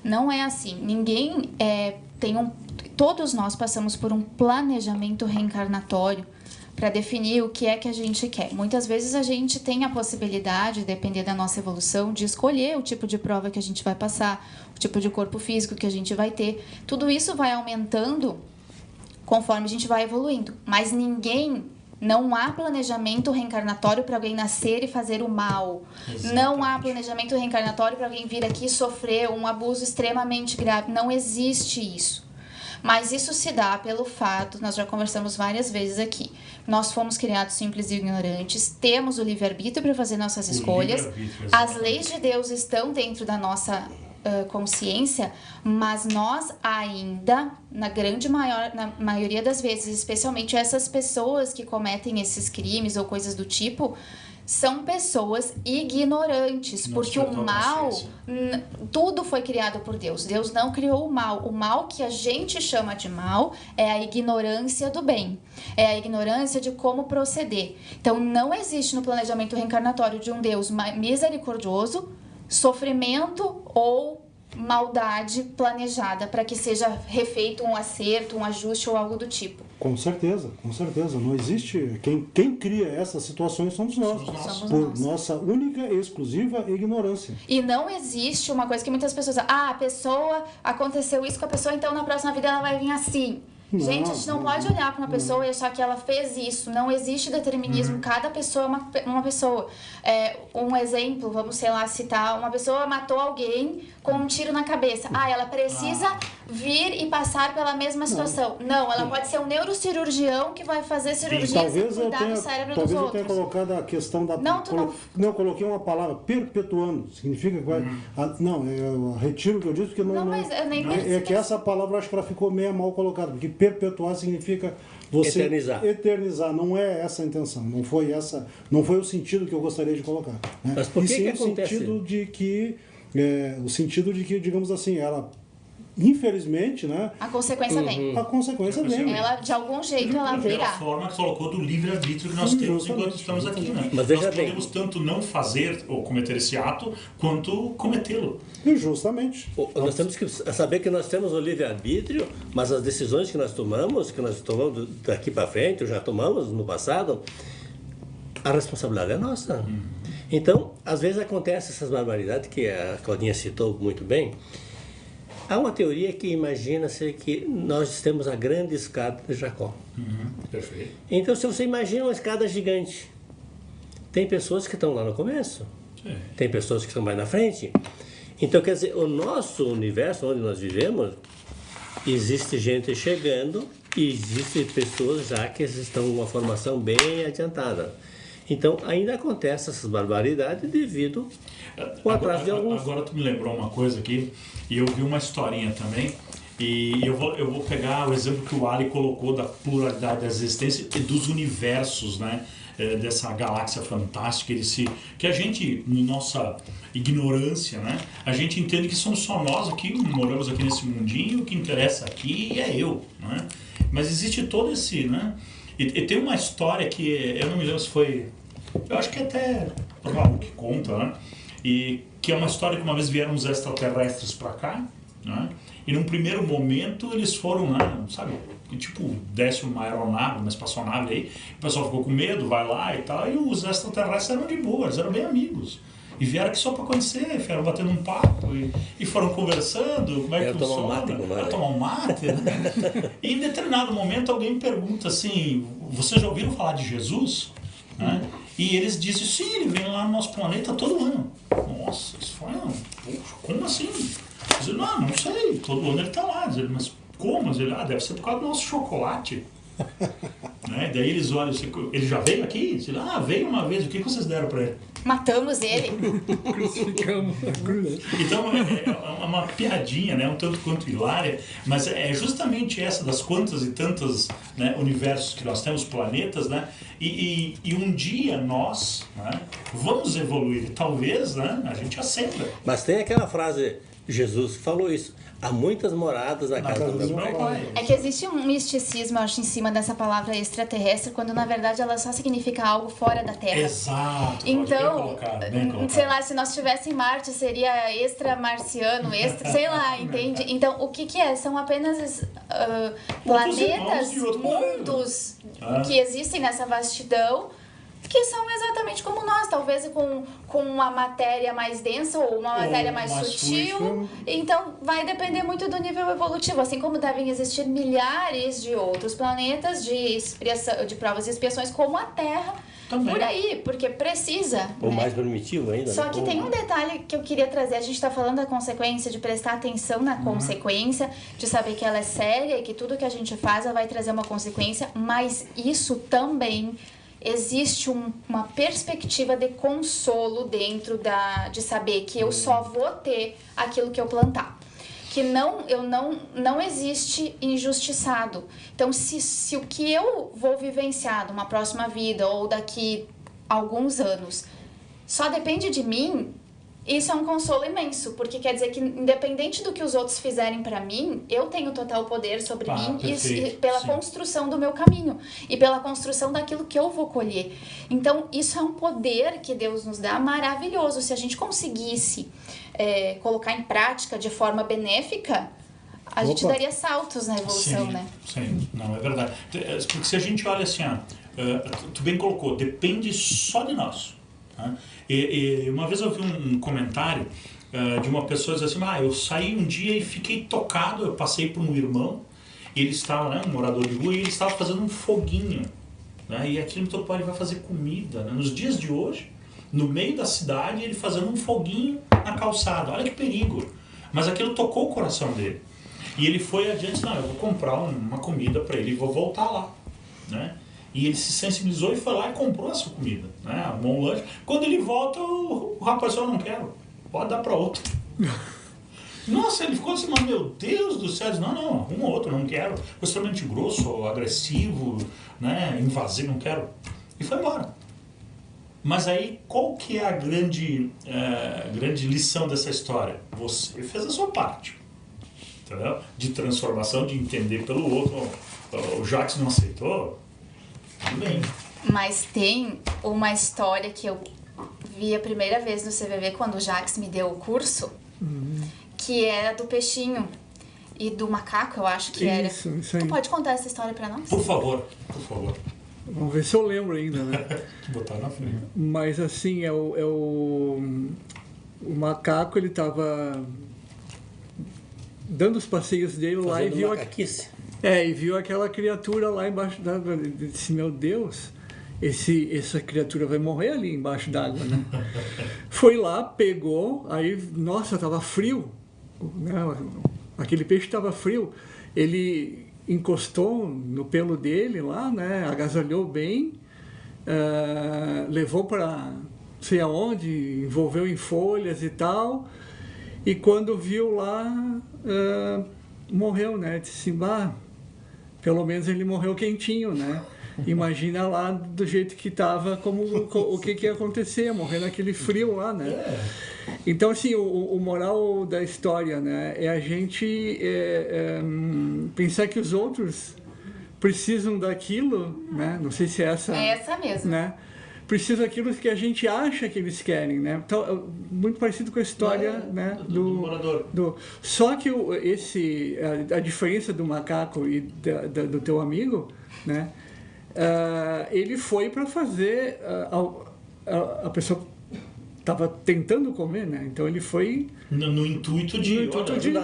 Não é assim. Ninguém todos nós passamos por um planejamento reencarnatório para definir o que é que a gente quer. Muitas vezes a gente tem a possibilidade, depender da nossa evolução, de escolher o tipo de prova que a gente vai passar, o tipo de corpo físico que a gente vai ter. Tudo isso vai aumentando conforme a gente vai evoluindo. Mas não há planejamento reencarnatório para alguém nascer e fazer o mal. Exatamente. Não há planejamento reencarnatório para alguém vir aqui e sofrer um abuso extremamente grave. Não existe isso. Mas isso se dá pelo fato, nós já conversamos várias vezes aqui, nós fomos criados simples e ignorantes, temos o livre-arbítrio para fazer nossas escolhas, as leis de Deus estão dentro da nossa consciência, mas nós ainda, na maioria das vezes, especialmente essas pessoas que cometem esses crimes ou coisas do tipo, são pessoas ignorantes, porque o mal, tudo foi criado por Deus. Deus não criou o mal. O mal que a gente chama de mal é a ignorância do bem. É a ignorância de como proceder. Então, não existe no planejamento reencarnatório de um Deus misericordioso sofrimento ou maldade planejada para que seja refeito um acerto, um ajuste ou algo do tipo. Com certeza. Não existe. Quem cria essas situações somos nós. Por nossa única e exclusiva ignorância. E não existe uma coisa que muitas pessoas... a pessoa... Aconteceu isso com a pessoa, então na próxima vida ela vai vir assim. Gente, a gente não pode olhar para uma pessoa e achar que ela fez isso. Não existe determinismo. Cada pessoa é uma pessoa. Um exemplo, vamos, citar. Uma pessoa matou alguém com um tiro na cabeça. Ela precisa vir e passar pela mesma situação. Não, ela pode ser um neurocirurgião que vai fazer cirurgia e cuidar do cérebro dos outros. Talvez eu tenha colocado a questão da... Não, eu coloquei uma palavra, perpetuando. Significa que vai... eu retiro o que eu disse, porque mas eu nem é que essa palavra, acho que ela ficou meio mal colocada, porque perpetuar significa você eternizar. Não é essa a intenção. Não foi o sentido que eu gostaria de colocar. Né? Mas por que acontece? O sentido de que, digamos assim, ela, infelizmente, né? A consequência vem. A consequência vem. Ela, de algum jeito, ela virá. Da forma que colocou do livre-arbítrio que nós temos enquanto estamos aqui, né? Mas nós podemos tanto não fazer ou cometer esse ato, quanto cometê-lo. Justamente. Nós temos que saber que nós temos o livre-arbítrio, mas as decisões que nós tomamos daqui para frente, ou já tomamos no passado, a responsabilidade é nossa. Então, às vezes acontece essas barbaridades que a Claudinha citou muito bem. Há uma teoria que imagina-se que nós temos a grande escada de Jacó. Perfeito. Então, se você imagina uma escada gigante, tem pessoas que estão lá no começo, tem pessoas que estão mais na frente. Então, quer dizer, o nosso universo, onde nós vivemos, existe gente chegando e existem pessoas já que estão com uma formação bem adiantada. Então, ainda acontecem essas barbaridades devido ao atraso de alguns. Agora tu me lembrou uma coisa aqui, e eu vi uma historinha também, e eu vou pegar o exemplo que o Ali colocou da pluralidade da existência e dos universos, né? Dessa galáxia fantástica, que a gente, na nossa ignorância, né? A gente entende que somos só nós aqui, moramos aqui nesse mundinho, o que interessa aqui é eu, né? Mas existe todo esse, né? E tem uma história que eu não me lembro se foi, eu acho que até o Raul que conta, né? E que é uma história que uma vez vieram os extraterrestres para cá, né? E num primeiro momento eles foram lá, sabe? Que tipo, desce uma aeronave, uma espaçonave aí, o pessoal ficou com medo, vai lá e tal, e os extraterrestres eram de boa, eles eram bem amigos. E vieram aqui só para conhecer, vieram batendo um papo e foram conversando, como é que funciona. Tomar um mate, né? E em determinado momento alguém pergunta assim, vocês já ouviram falar de Jesus? Né? E eles dizem, sim, ele vem lá no nosso planeta todo ano. Nossa, isso foi, poxa, como assim? Dizem, não sei, todo ano ele está lá. Dizem, mas como? Dizem, deve ser por causa do nosso chocolate. Né? Daí eles olham, ele já veio aqui? Dizem, veio uma vez, o que vocês deram para ele? Matamos ele. Crucificamos. Então é uma piadinha, né? Um tanto quanto hilária, mas é justamente essa das quantas e tantas, né, universos que nós temos, planetas, né? E um dia nós, né, vamos evoluir e talvez, né, a gente acenda. Mas tem aquela frase, Jesus falou isso, há muitas moradas na casa do meu pai. É que existe um misticismo, eu acho, em cima dessa palavra extraterrestre, quando na verdade ela só significa algo fora da Terra. Exato. Então, bem colocado. sei lá, se nós estivéssemos em Marte, seria extra-marciano, sei lá, entende? Então, o que é? São apenas planetas, mundos que existem nessa vastidão, que são exatamente como nós, talvez com uma matéria mais densa ou uma matéria mais sutil. Então, vai depender muito do nível evolutivo, assim como devem existir milhares de outros planetas de provas e expiações, como a Terra, também. Por aí, porque precisa. Ou mais primitivo ainda. Só que tem um detalhe que eu queria trazer. A gente está falando da consequência, de prestar atenção na consequência, de saber que ela é séria e que tudo que a gente faz ela vai trazer uma consequência, mas isso também... Existe uma perspectiva de consolo dentro de saber que eu só vou ter aquilo que eu plantar. Que não existe injustiçado. Então, se o que eu vou vivenciar numa próxima vida ou daqui a alguns anos só depende de mim, isso é um consolo imenso, porque quer dizer que independente do que os outros fizerem para mim, eu tenho total poder sobre mim e pela construção do meu caminho e pela construção daquilo que eu vou colher. Então, isso é um poder que Deus nos dá maravilhoso. Se a gente conseguisse colocar em prática de forma benéfica, a gente daria saltos na evolução, né? Sim, não, é verdade. Porque se a gente olha assim, tu bem colocou, depende só de nós. E uma vez eu vi um comentário de uma pessoa dizendo assim, eu saí um dia e fiquei tocado, eu passei por um irmão, e ele estava, né, um morador de rua, e ele estava fazendo um foguinho, né, e aquilo me tocou, ele vai fazer comida, né, nos dias de hoje, no meio da cidade, ele fazendo um foguinho na calçada, olha que perigo, mas aquilo tocou o coração dele, e ele foi adiante, eu vou comprar uma comida para ele e vou voltar lá, né. E ele se sensibilizou e foi lá e comprou essa comida, né? Arrumou um lanche. Quando ele volta, o rapaz falou, não quero, pode dar para outro. Nossa, ele ficou assim, mas meu Deus do céu, não, arruma outro, não quero. Foi extremamente grosso, agressivo, né? Invasivo, não quero. E foi embora. Mas aí, qual que é a grande lição dessa história? Você fez a sua parte, entendeu? De transformação, de entender pelo outro. O Jacques não aceitou. Bem. Mas tem uma história que eu vi a primeira vez no CVV quando o Jacques me deu o curso, que é do peixinho e do macaco, eu acho que era. Isso aí. Tu pode contar essa história pra nós? Por favor. Vamos ver se eu lembro ainda, né? Botar na frente. Mas assim, o macaco, ele tava dando os passeios dele lá e viu... E viu aquela criatura lá embaixo d'água. Ele disse, meu Deus, essa criatura vai morrer ali embaixo d'água, né? Foi lá, pegou, aí, nossa, tava frio, né? Aquele peixe tava frio. Ele encostou no pelo dele lá, né? Agasalhou bem, levou para não sei aonde, envolveu em folhas e tal, e quando viu lá, morreu, né? Disse assim, pelo menos ele morreu quentinho, né? Imagina lá do jeito que estava, o que ia acontecer, morrer naquele frio lá, né? Então, assim, o moral da história, né? É a gente pensar que os outros precisam daquilo, né? Não sei se é essa... É essa mesmo. Né? Precisam daquilo que a gente acha que eles querem, né? Então, muito parecido com a história, né? Do morador. Só que a diferença do macaco e do teu amigo, né? Ele foi para fazer... a pessoa estava tentando comer, né? Então ele foi... No intuito de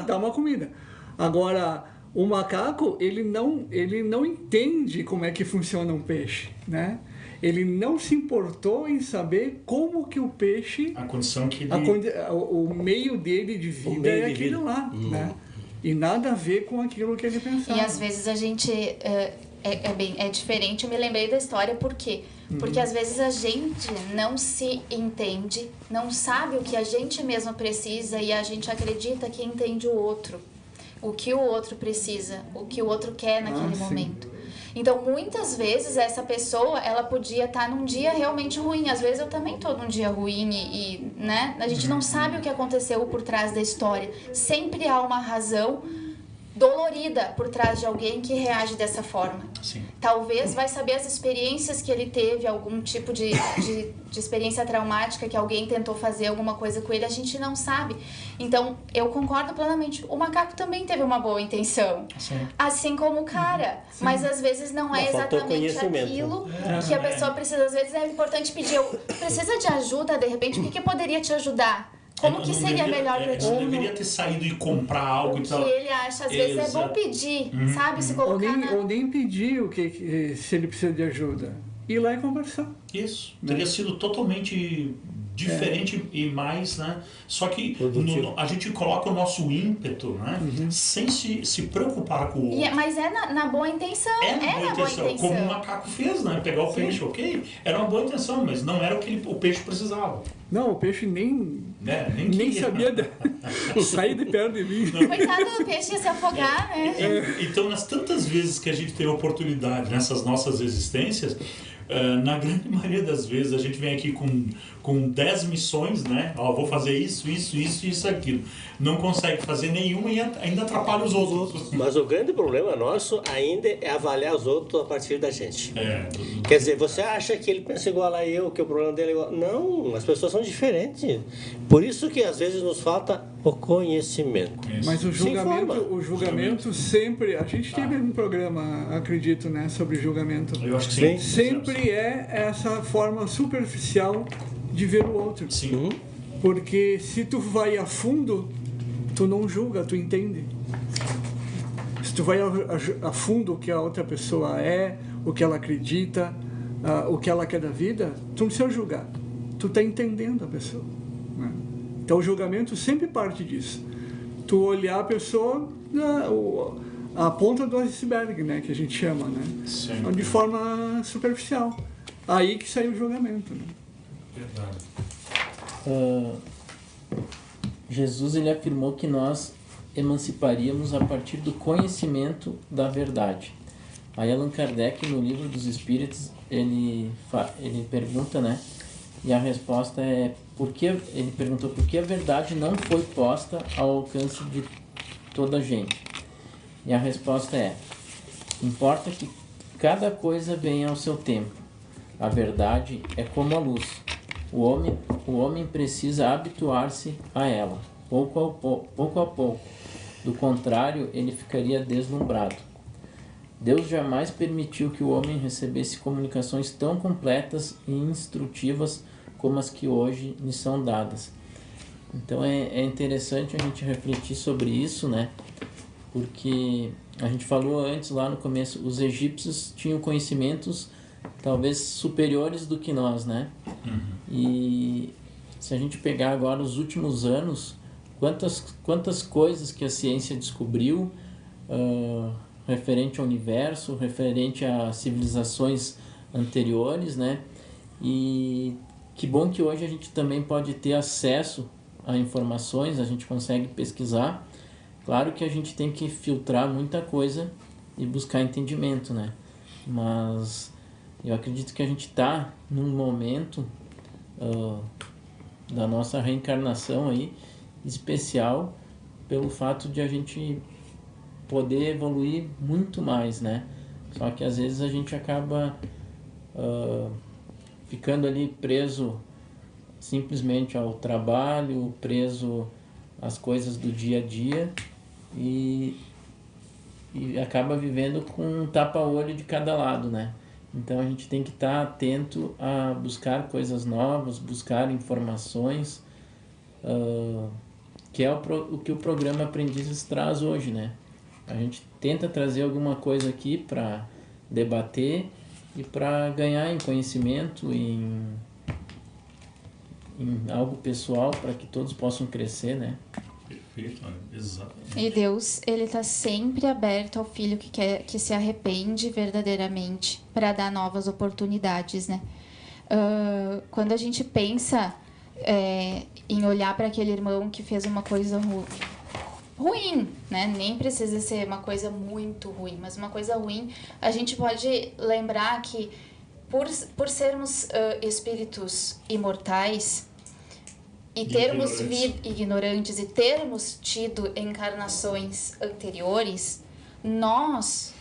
dar uma comida. Agora, o macaco, ele não entende como é que funciona um peixe, né? Ele não se importou em saber como que o peixe... A condição que ele... o meio dele de vida é aquele lá, né? E nada a ver com aquilo que ele pensava. E às vezes a gente... É diferente. Eu me lembrei da história, por quê? Porque às vezes a gente não se entende, não sabe o que a gente mesmo precisa e a gente acredita que entende o outro. O que o outro precisa, o que o outro quer naquele momento. Então, muitas vezes, essa pessoa, ela podia estar num dia realmente ruim. Às vezes, eu também estou num dia ruim né? A gente não sabe o que aconteceu por trás da história. Sempre há uma razão dolorida por trás de alguém que reage dessa forma. Sim. Talvez vai saber as experiências que ele teve, algum tipo de experiência traumática que alguém tentou fazer alguma coisa com ele, a gente não sabe. Então, eu concordo plenamente. O macaco também teve uma boa intenção. Sim. Assim como o cara. Sim. Mas às vezes não é exatamente aquilo que a pessoa precisa. Às vezes é importante pedir, precisa de ajuda, de repente, o que poderia te ajudar? Como que seria melhor para ti? Não deveria ter saído e comprar algo e tal. Que ele acha, às vezes é bom pedir, sabe? Se colocar ou nem pedir se ele precisa de ajuda. Ir lá e conversar. Isso. Teria sido totalmente diferente e mais, né? Só que a gente coloca o nosso ímpeto, né? Sem se preocupar com o outro. Mas é na boa intenção. É na boa intenção. Como o macaco fez, né? Pegar o peixe, ok? Era uma boa intenção, mas não era o que o peixe precisava. Não, o peixe nem sabia sair de perto de mim. Coitado do peixe ia se afogar, né? Então, nas tantas vezes que a gente tem oportunidade nessas nossas existências, na grande maioria das vezes a gente vem aqui com 10 missões, né? Vou fazer isso, aquilo. Não consegue fazer nenhuma e ainda atrapalha os outros. Mas o grande problema nosso ainda é avaliar os outros a partir da gente. Quer dizer, você acha que ele pensa igual a eu, que o problema dele é igual... Não, as pessoas são diferentes. Por isso que às vezes nos falta o conhecimento. Mas o julgamento sempre... A gente teve um programa, acredito, né, sobre julgamento. Eu acho que sim. Sempre é essa forma superficial de ver o outro. Sim. Porque se tu vai a fundo, tu não julga, tu entende. Se tu vai a fundo o que a outra pessoa é, o que ela acredita, o que ela quer da vida, tu não precisa julgar. Tu está entendendo a pessoa. Né? Então o julgamento sempre parte disso. Tu olhar a pessoa, a ponta do iceberg, né, que a gente chama, né? Sim. De forma superficial. Aí que sai o julgamento. Né? Verdade. Jesus ele afirmou que nós emanciparíamos a partir do conhecimento da verdade. Aí Allan Kardec, no Livro dos Espíritos, ele pergunta, né? E a resposta é ele perguntou por que a verdade não foi posta ao alcance de toda a gente. E a resposta é: importa que cada coisa venha ao seu tempo. A verdade é como a luz. O homem precisa habituar-se a ela, pouco a pouco. Do contrário, ele ficaria deslumbrado. Deus jamais permitiu que o homem recebesse comunicações tão completas e instrutivas como as que hoje lhe são dadas. Então é interessante a gente refletir sobre isso, né? Porque a gente falou antes, lá no começo, os egípcios tinham conhecimentos talvez superiores do que nós, né? E se a gente pegar agora os últimos anos, quantas coisas que a ciência descobriu referente ao universo, referente a civilizações anteriores, né? E que bom que hoje a gente também pode ter acesso a informações, a gente consegue pesquisar. Claro que a gente tem que filtrar muita coisa e buscar entendimento, né? Mas eu acredito que a gente está num momento da nossa reencarnação aí especial pelo fato de a gente poder evoluir muito mais, né? Só que às vezes a gente acaba ficando ali preso simplesmente ao trabalho, preso às coisas do dia a dia e acaba vivendo com um tapa-olho de cada lado, né? Então a gente tem que estar atento a buscar coisas novas, buscar informações, que é o que o programa Aprendizes traz hoje, né? A gente tenta trazer alguma coisa aqui para debater e para ganhar em conhecimento, em algo pessoal, para que todos possam crescer, né? Perfeito, exatamente. E Deus, ele está sempre aberto ao filho que se arrepende verdadeiramente para dar novas oportunidades, né? Quando a gente pensa em olhar para aquele irmão que fez uma coisa ruim, né? Nem precisa ser uma coisa muito ruim, mas uma coisa ruim, a gente pode lembrar que por sermos espíritos imortais e termos ignorantes e termos tido encarnações anteriores, nós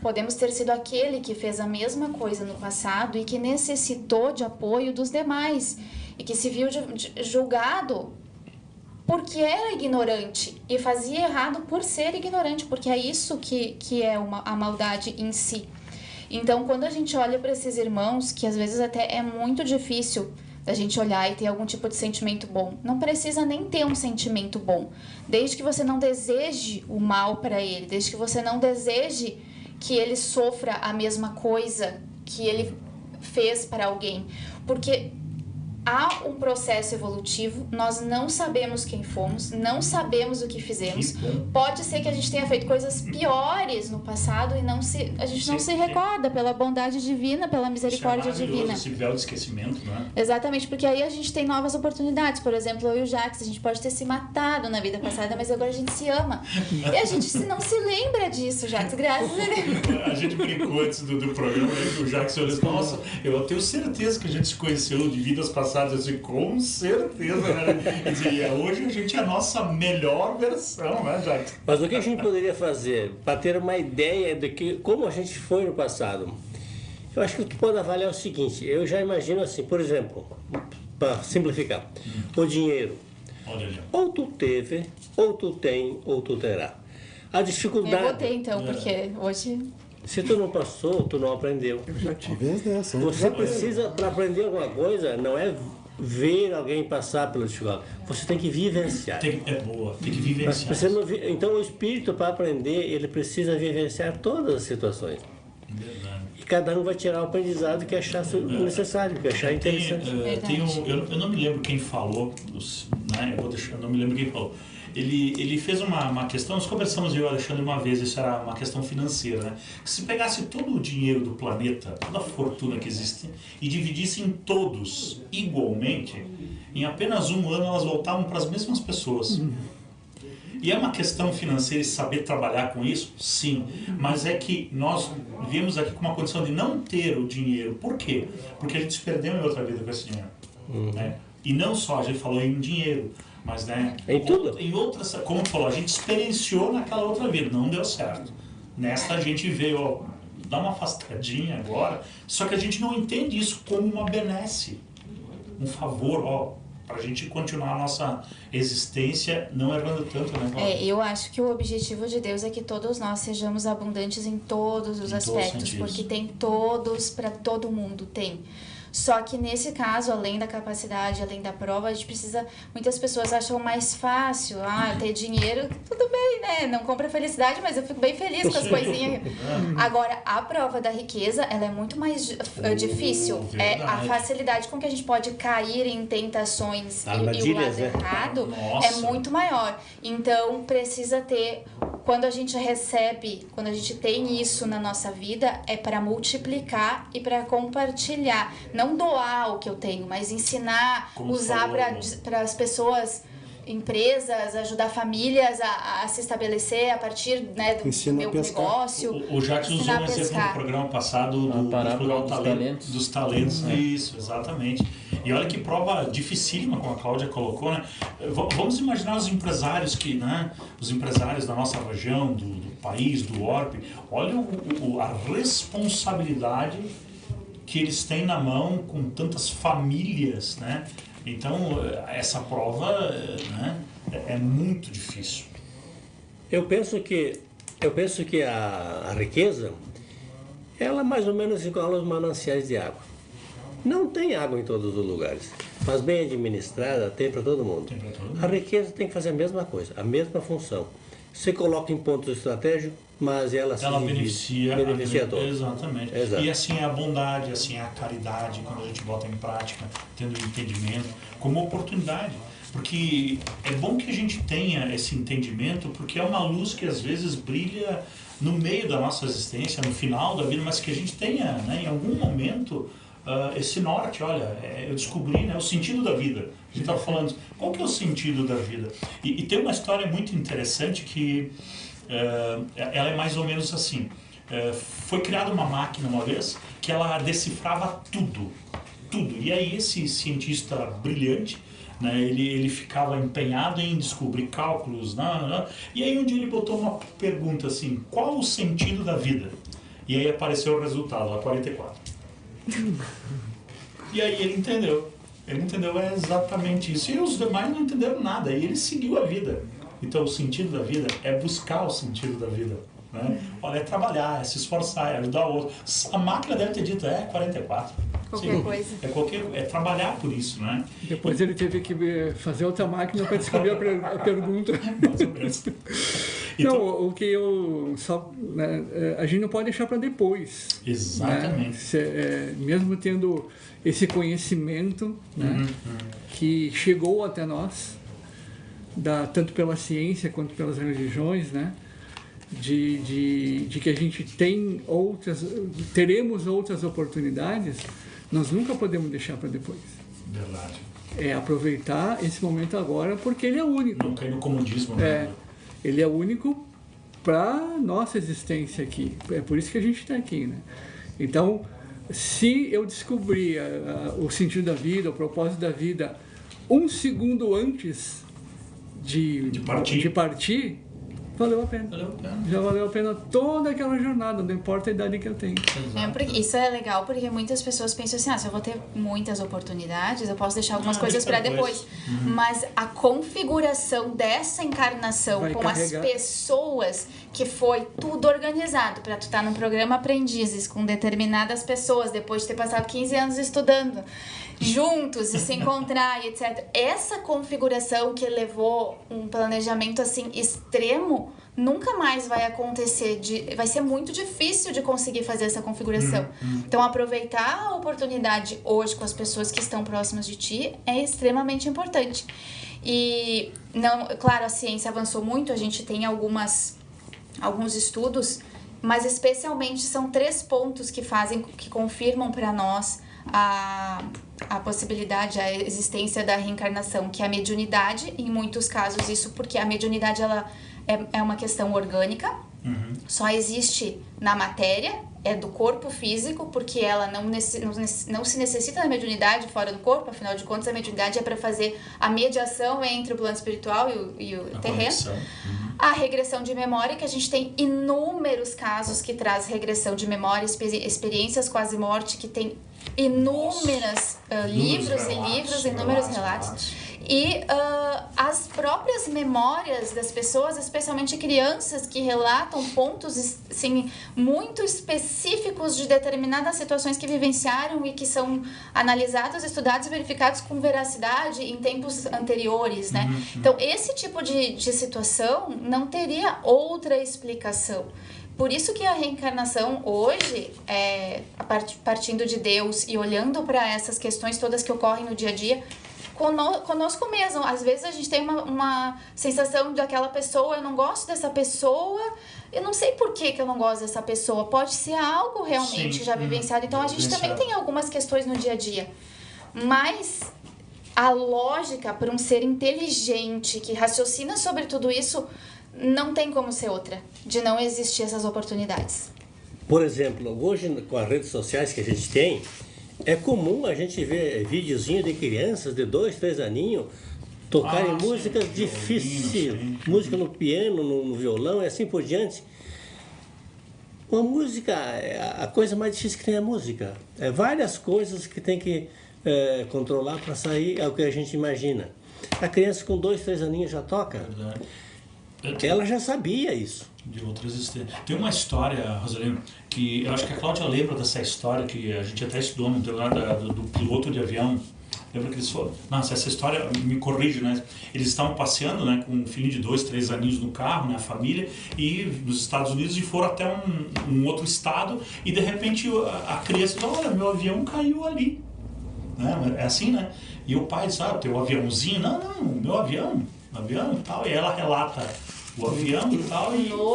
podemos ter sido aquele que fez a mesma coisa no passado e que necessitou de apoio dos demais e que se viu julgado porque era ignorante e fazia errado por ser ignorante, porque é isso que é a maldade em si. Então, quando a gente olha para esses irmãos, que às vezes até é muito difícil da gente olhar e ter algum tipo de sentimento bom, não precisa nem ter um sentimento bom, desde que você não deseje o mal para ele, desde que você não deseje que ele sofra a mesma coisa que ele fez para alguém, porque há um processo evolutivo, nós não sabemos quem fomos, não sabemos o que fizemos. Pode ser que a gente tenha feito coisas piores no passado e a gente não se recorda pela bondade divina, pela misericórdia divina. Esse véu de esquecimento, não é? Exatamente, porque aí a gente tem novas oportunidades. Por exemplo, eu e o Jacques, a gente pode ter se matado na vida passada, mas agora a gente se ama. E a gente não se lembra disso, Jacques, graças a Deus. A gente brincou antes do programa, o Jacques olhou assim, nossa, eu tenho certeza que a gente se conheceu de vidas passadas. Assim, com certeza, né? E hoje a gente é a nossa melhor versão, né, Jacques? Mas o que a gente poderia fazer para ter uma ideia de como a gente foi no passado? Eu acho que tu pode avaliar o seguinte, eu já imagino assim, por exemplo, para simplificar, o dinheiro. Olha ali. Ou tu teve, ou tu tem, ou tu terá. A dificuldade... Eu botei então, porque hoje... Se tu não passou, tu não aprendeu. Você precisa, para aprender alguma coisa, não é ver alguém passar pela dificuldade. Você tem que vivenciar. Tem que vivenciar. Então o espírito, para aprender, ele precisa vivenciar todas as situações. Verdade. E cada um vai tirar o aprendizado que achar necessário, que achar interessante. Eu não me lembro quem falou, né? Eu não me lembro quem falou. Ele fez uma questão, nós conversamos eu e o Alexandre uma vez, isso era uma questão financeira, né? Que se pegasse todo o dinheiro do planeta, toda a fortuna que existe, e dividisse em todos igualmente, em apenas um ano elas voltavam para as mesmas pessoas. E é uma questão financeira e saber trabalhar com isso? Sim. Mas é que nós viemos aqui com uma condição de não ter o dinheiro. Por quê? Porque a gente se perdeu em outra vida com esse dinheiro. Né? E não só, a gente falou em dinheiro, mas né, em tudo. Em outras, como tu falou, a gente experienciou naquela outra vida, não deu certo. Nesta a gente veio, ó, dar uma afastadinha agora, só que a gente não entende isso como uma benesse, um favor, ó, pra gente continuar a nossa existência não errando tanto, né? Eu acho que o objetivo de Deus é que todos nós sejamos abundantes em todos os aspectos, porque tem todos, para todo mundo tem. Só que nesse caso, além da capacidade, além da prova, a gente precisa... Muitas pessoas acham mais fácil, ter dinheiro, tudo bem, né? Não compra felicidade, mas eu fico bem feliz com as coisinhas. Agora, a prova da riqueza, ela é muito mais difícil. A facilidade com que a gente pode cair em tentações e o lado errado é muito maior. Então, precisa ter... Quando a gente recebe, quando a gente tem isso na nossa vida, é para multiplicar e para compartilhar. Não doar o que eu tenho, mas ensinar, usar para as pessoas, empresas, ajudar famílias a se estabelecer a partir, né, do meu negócio. O Jacques usou um exemplo no programa passado dos talentos. Isso, exatamente. E olha que prova dificílima, como a Cláudia colocou, né? Vamos imaginar os empresários os empresários da nossa região, do país, do ORP. Olha a responsabilidade que eles têm na mão com tantas famílias, né? Então, essa prova, né, é muito difícil. Eu penso que a riqueza, ela mais ou menos igual aos mananciais de água. Não tem água em todos os lugares, mas bem administrada tem para todo mundo. A riqueza tem que fazer a mesma coisa, a mesma função. Você coloca em pontos estratégicos, mas ela beneficia todos. Exatamente. Exato. E assim é a bondade, assim é a caridade, quando a gente bota em prática, tendo entendimento, como oportunidade. Porque é bom que a gente tenha esse entendimento, porque é uma luz que às vezes brilha no meio da nossa existência, no final da vida, mas que a gente tenha, né, em algum momento, esse norte. Olha, eu descobri, né, o sentido da vida. A gente estava falando, qual que é o sentido da vida? E tem uma história muito interessante que ela é mais ou menos assim. Foi criada uma máquina uma vez que ela decifrava tudo. E aí esse cientista brilhante, né, ele ficava empenhado em descobrir cálculos. E aí um dia ele botou uma pergunta assim, qual o sentido da vida? E aí apareceu o resultado, a 44. E aí ele entendeu exatamente isso. E os demais não entenderam nada, e ele seguiu a vida. Então o sentido da vida é buscar o sentido da vida, né? Olha, é trabalhar, é se esforçar, é ajudar o outro. A máquina deve ter dito, 44. Qualquer coisa. É trabalhar por isso, né? Depois ele teve que fazer outra máquina para descobrir a pergunta. Mais ou menos. Então, não, o que eu só, né, a gente não pode deixar para depois. Exatamente. Né? Mesmo tendo esse conhecimento, né, que chegou até nós, tanto pela ciência quanto pelas religiões, né, de que a gente teremos outras oportunidades, nós nunca podemos deixar para depois. Verdade. É aproveitar esse momento agora, porque ele é único. Não cair no comodismo, né? Ele é único para nossa existência aqui. É por isso que a gente está aqui, né? Então, se eu descobrir o sentido da vida, o propósito da vida, 1 segundo antes de partir, valeu a pena. Já valeu a pena toda aquela jornada, não importa a idade que eu tenho. Isso é legal, porque muitas pessoas pensam assim, se eu vou ter muitas oportunidades, eu posso deixar algumas coisas para depois. Mas a configuração dessa encarnação com as pessoas, que foi tudo organizado para tu estar num programa Aprendizes com determinadas pessoas, depois de ter passado 15 anos estudando juntos e se encontrar e etc. Essa configuração que levou um planejamento assim extremo nunca mais vai acontecer. Vai ser muito difícil de conseguir fazer essa configuração. Então, aproveitar a oportunidade hoje com as pessoas que estão próximas de ti é extremamente importante. E, não, claro, a ciência avançou muito, a gente tem alguns estudos, mas especialmente são 3 pontos que confirmam para nós a possibilidade, a existência da reencarnação, que é a mediunidade, em muitos casos isso porque a mediunidade ela é uma questão orgânica, só existe na matéria, é do corpo físico, porque ela não se necessita da mediunidade fora do corpo, afinal de contas a mediunidade é para fazer a mediação entre o plano espiritual e o terreno. A regressão de memória, que a gente tem inúmeros casos que traz regressão de memória, experiências quase morte, que tem inúmeros inúmeros relatos. E as próprias memórias das pessoas, especialmente crianças que relatam pontos assim, muito específicos de determinadas situações que vivenciaram e que são analisados, estudados e verificados com veracidade em tempos anteriores, né? Então, esse tipo de situação não teria outra explicação. Por isso que a reencarnação hoje, partindo de Deus e olhando para essas questões todas que ocorrem no dia a dia, conosco mesmo. Às vezes a gente tem uma sensação daquela pessoa, eu não gosto dessa pessoa, eu não sei por que eu não gosto dessa pessoa. Pode ser algo realmente já vivenciado. Então a gente também tem algumas questões no dia a dia. Mas a lógica para um ser inteligente que raciocina sobre tudo isso não tem como ser outra, de não existir essas oportunidades. Por exemplo, hoje com as redes sociais que a gente tem, É comum a gente ver videozinho de crianças de 2, 3 aninhos tocarem músicas difíceis, música no piano, no violão e assim por diante. Uma música, a coisa mais difícil que tem é a música. É várias coisas que tem que controlar para sair ao que a gente imagina. A criança com 2, 3 aninhos já toca. Verdade. Ela já sabia isso. De outras existências. Tem uma história, Rosalino, que eu acho que a Cláudia lembra dessa história que a gente até estudou no do piloto de avião. Lembra que eles foram? Nossa, essa história me corrige, né? Eles estavam passeando, né, com um filho de 2, 3 aninhos no carro, né, a família, e nos Estados Unidos, e foram até um outro estado, e de repente a criança diz: olha, meu avião caiu ali. Né? É assim, né? E o pai diz: ah, teu aviãozinho? Não, meu avião e tal. E ela relata o avião e tal, e o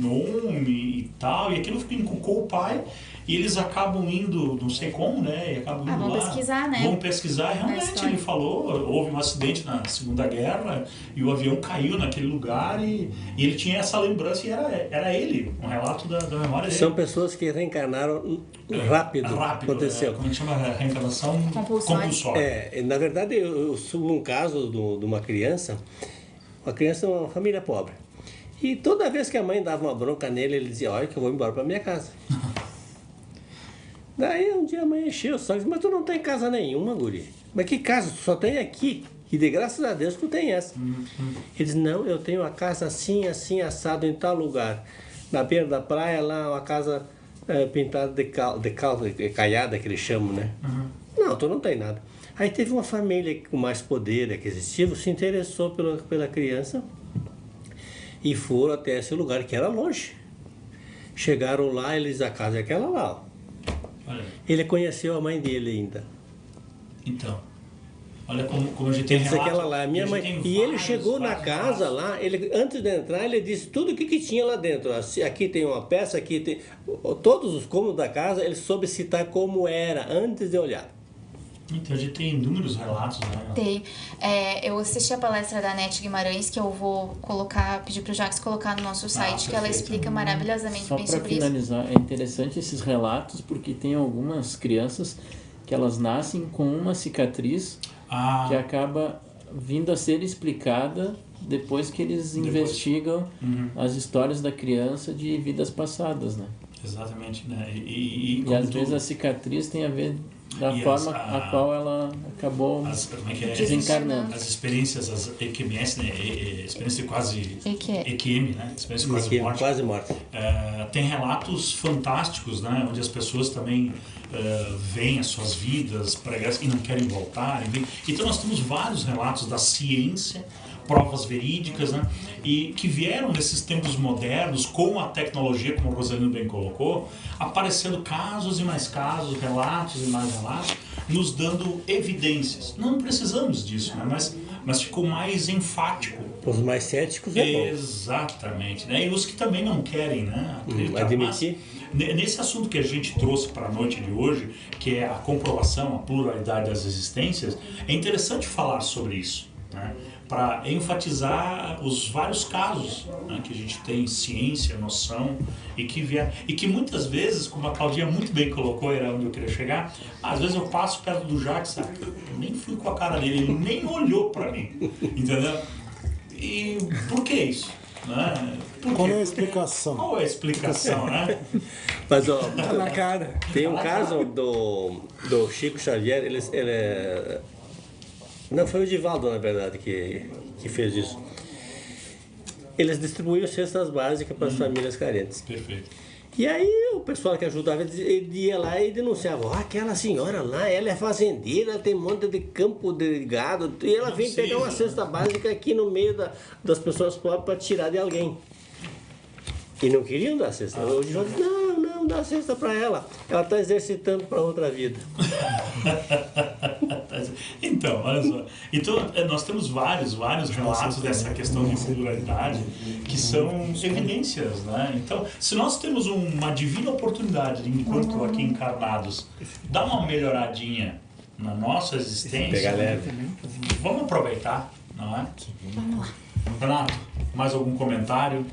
nome e tal, e aquilo encucou o pai, e eles acabam indo, não sei como, né, e acabam indo lá, pesquisar, né? Vão pesquisar, e realmente ele falou, houve um acidente na Segunda Guerra, e o avião caiu naquele lugar, e ele tinha essa lembrança, e era ele, um relato da memória dele. São pessoas que reencarnaram rápido aconteceu. Como a gente chama? Reencarnação compulsória. Na verdade, eu soube um caso de uma criança de uma família pobre. E toda vez que a mãe dava uma bronca nele, ele dizia: olha que eu vou embora para minha casa. Daí um dia a mãe encheu o saco e disse: mas tu não tem casa nenhuma, guri. Mas que casa? Tu só tem aqui. E de graças a Deus tu tem essa. Ele disse: não, eu tenho uma casa assim, assim, assado em tal lugar. Na beira da praia, lá, uma casa pintada de caiada, que eles chamam, né? Não, tu não tem nada. Aí teve uma família com mais poder aquisitivo, se interessou pela criança e foram até esse lugar que era longe. Chegaram lá, eles a casa é aquela lá. Ó. Ele conheceu a mãe dele ainda. Então, olha como a gente tem relato. Aquela lá, minha mãe. E ele chegou na casa lá, antes de entrar, ele disse tudo o que tinha lá dentro. Aqui tem uma peça, aqui tem... Todos os cômodos da casa, ele soube citar como era antes de olhar. Então, a gente tem inúmeros relatos, né? Tem. Eu assisti a palestra da Nete Guimarães, que eu vou pedir para o Jacques colocar no nosso site, que ela explica maravilhosamente bem sobre isso. Só para finalizar, é interessante esses relatos, porque tem algumas crianças que elas nascem com uma cicatriz que acaba vindo a ser explicada depois que eles investigam as histórias da criança de vidas passadas, né? Exatamente, né? E às vezes a cicatriz tem a ver da forma a qual ela acabou desencarnando. As experiências, as EQMS, né? Experiência de quase EQM, né? Experiência de quase morte. Tem relatos fantásticos, né? Onde as pessoas também veem as suas vidas pregas e não querem voltar. Então nós temos vários relatos da ciência, provas verídicas, né? E que vieram nesses tempos modernos, com a tecnologia, como o Rosalino bem colocou, aparecendo casos e mais casos, relatos e mais relatos, nos dando evidências. Não precisamos disso, né? Mas ficou mais enfático. Os mais céticos é bom. Exatamente, né? E os que também não querem, né, admitir. Nesse assunto que a gente trouxe para a noite de hoje, que é a comprovação, a pluralidade das existências, é interessante falar sobre isso, né? Para enfatizar os vários casos, né, que a gente tem ciência, noção, e que muitas vezes, como a Claudinha muito bem colocou, era onde eu queria chegar, às vezes eu passo perto do Jacques, sabe? Eu nem fui com a cara dele, ele nem olhou para mim, entendeu? E por que isso? Né? Qual é a explicação? Qual é a explicação, né? Mas, ó, tá na cara. Tem um caso do Chico Xavier, ele não, foi o Divaldo, na verdade, que fez isso. Eles distribuíam cestas básicas para as famílias carentes. Perfeito. E aí o pessoal que ajudava, ele ia lá e denunciava: aquela senhora lá, ela é fazendeira, ela tem um monte de campo de gado, e ela vem pegar uma cesta básica aqui no meio das pessoas pobres para tirar de alguém. E não queriam dar cesta. O Divaldo disse: não, dá cesta para ela. Ela está exercitando para outra vida. Então, olha só. Então, nós temos vários relatos dessa questão de pluralidade que são evidências, né? Então, se nós temos uma divina oportunidade, enquanto aqui encarnados, dar uma melhoradinha na nossa existência, vamos aproveitar, não é? Vamos lá. Renato, mais algum comentário?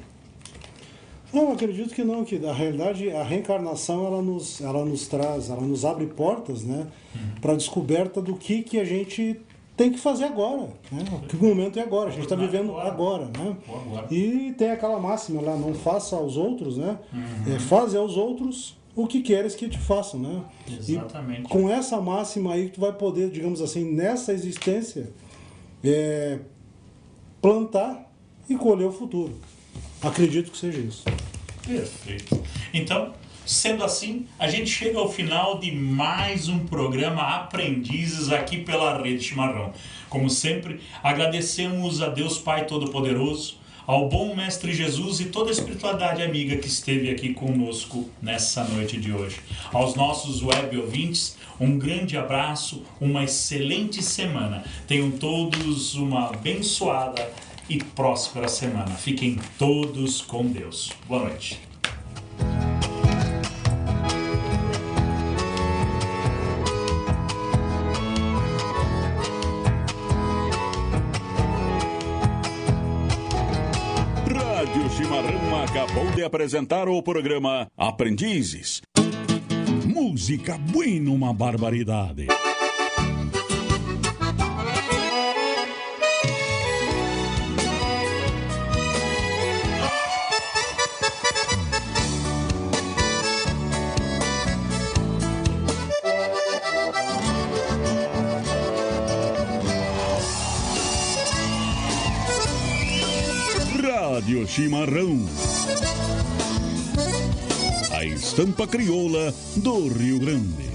Não, eu acredito que não, que na realidade a reencarnação ela nos traz, ela nos abre portas, né, para a descoberta do que a gente tem que fazer agora, né? Que o momento é agora, a gente está vivendo agora, né? E tem aquela máxima lá, não faça aos outros, né? Faze aos outros o que queres que te façam, né? Exatamente. E com essa máxima aí tu vai poder, digamos assim, nessa existência, plantar e colher o futuro. Acredito que seja isso. Perfeito. Então, sendo assim, a gente chega ao final de mais um programa Aprendizes aqui pela Rede Chimarrão. Como sempre, agradecemos a Deus Pai Todo-Poderoso, ao bom Mestre Jesus e toda a espiritualidade amiga que esteve aqui conosco nessa noite de hoje. Aos nossos web ouvintes, um grande abraço, uma excelente semana. Tenham todos uma abençoada e próspera semana. Fiquem todos com Deus. Boa noite. Rádio Chimarrão acabou de apresentar o programa Aprendizes. Música buena, uma barbaridade. Rádio Chimarrão, a estampa crioula do Rio Grande.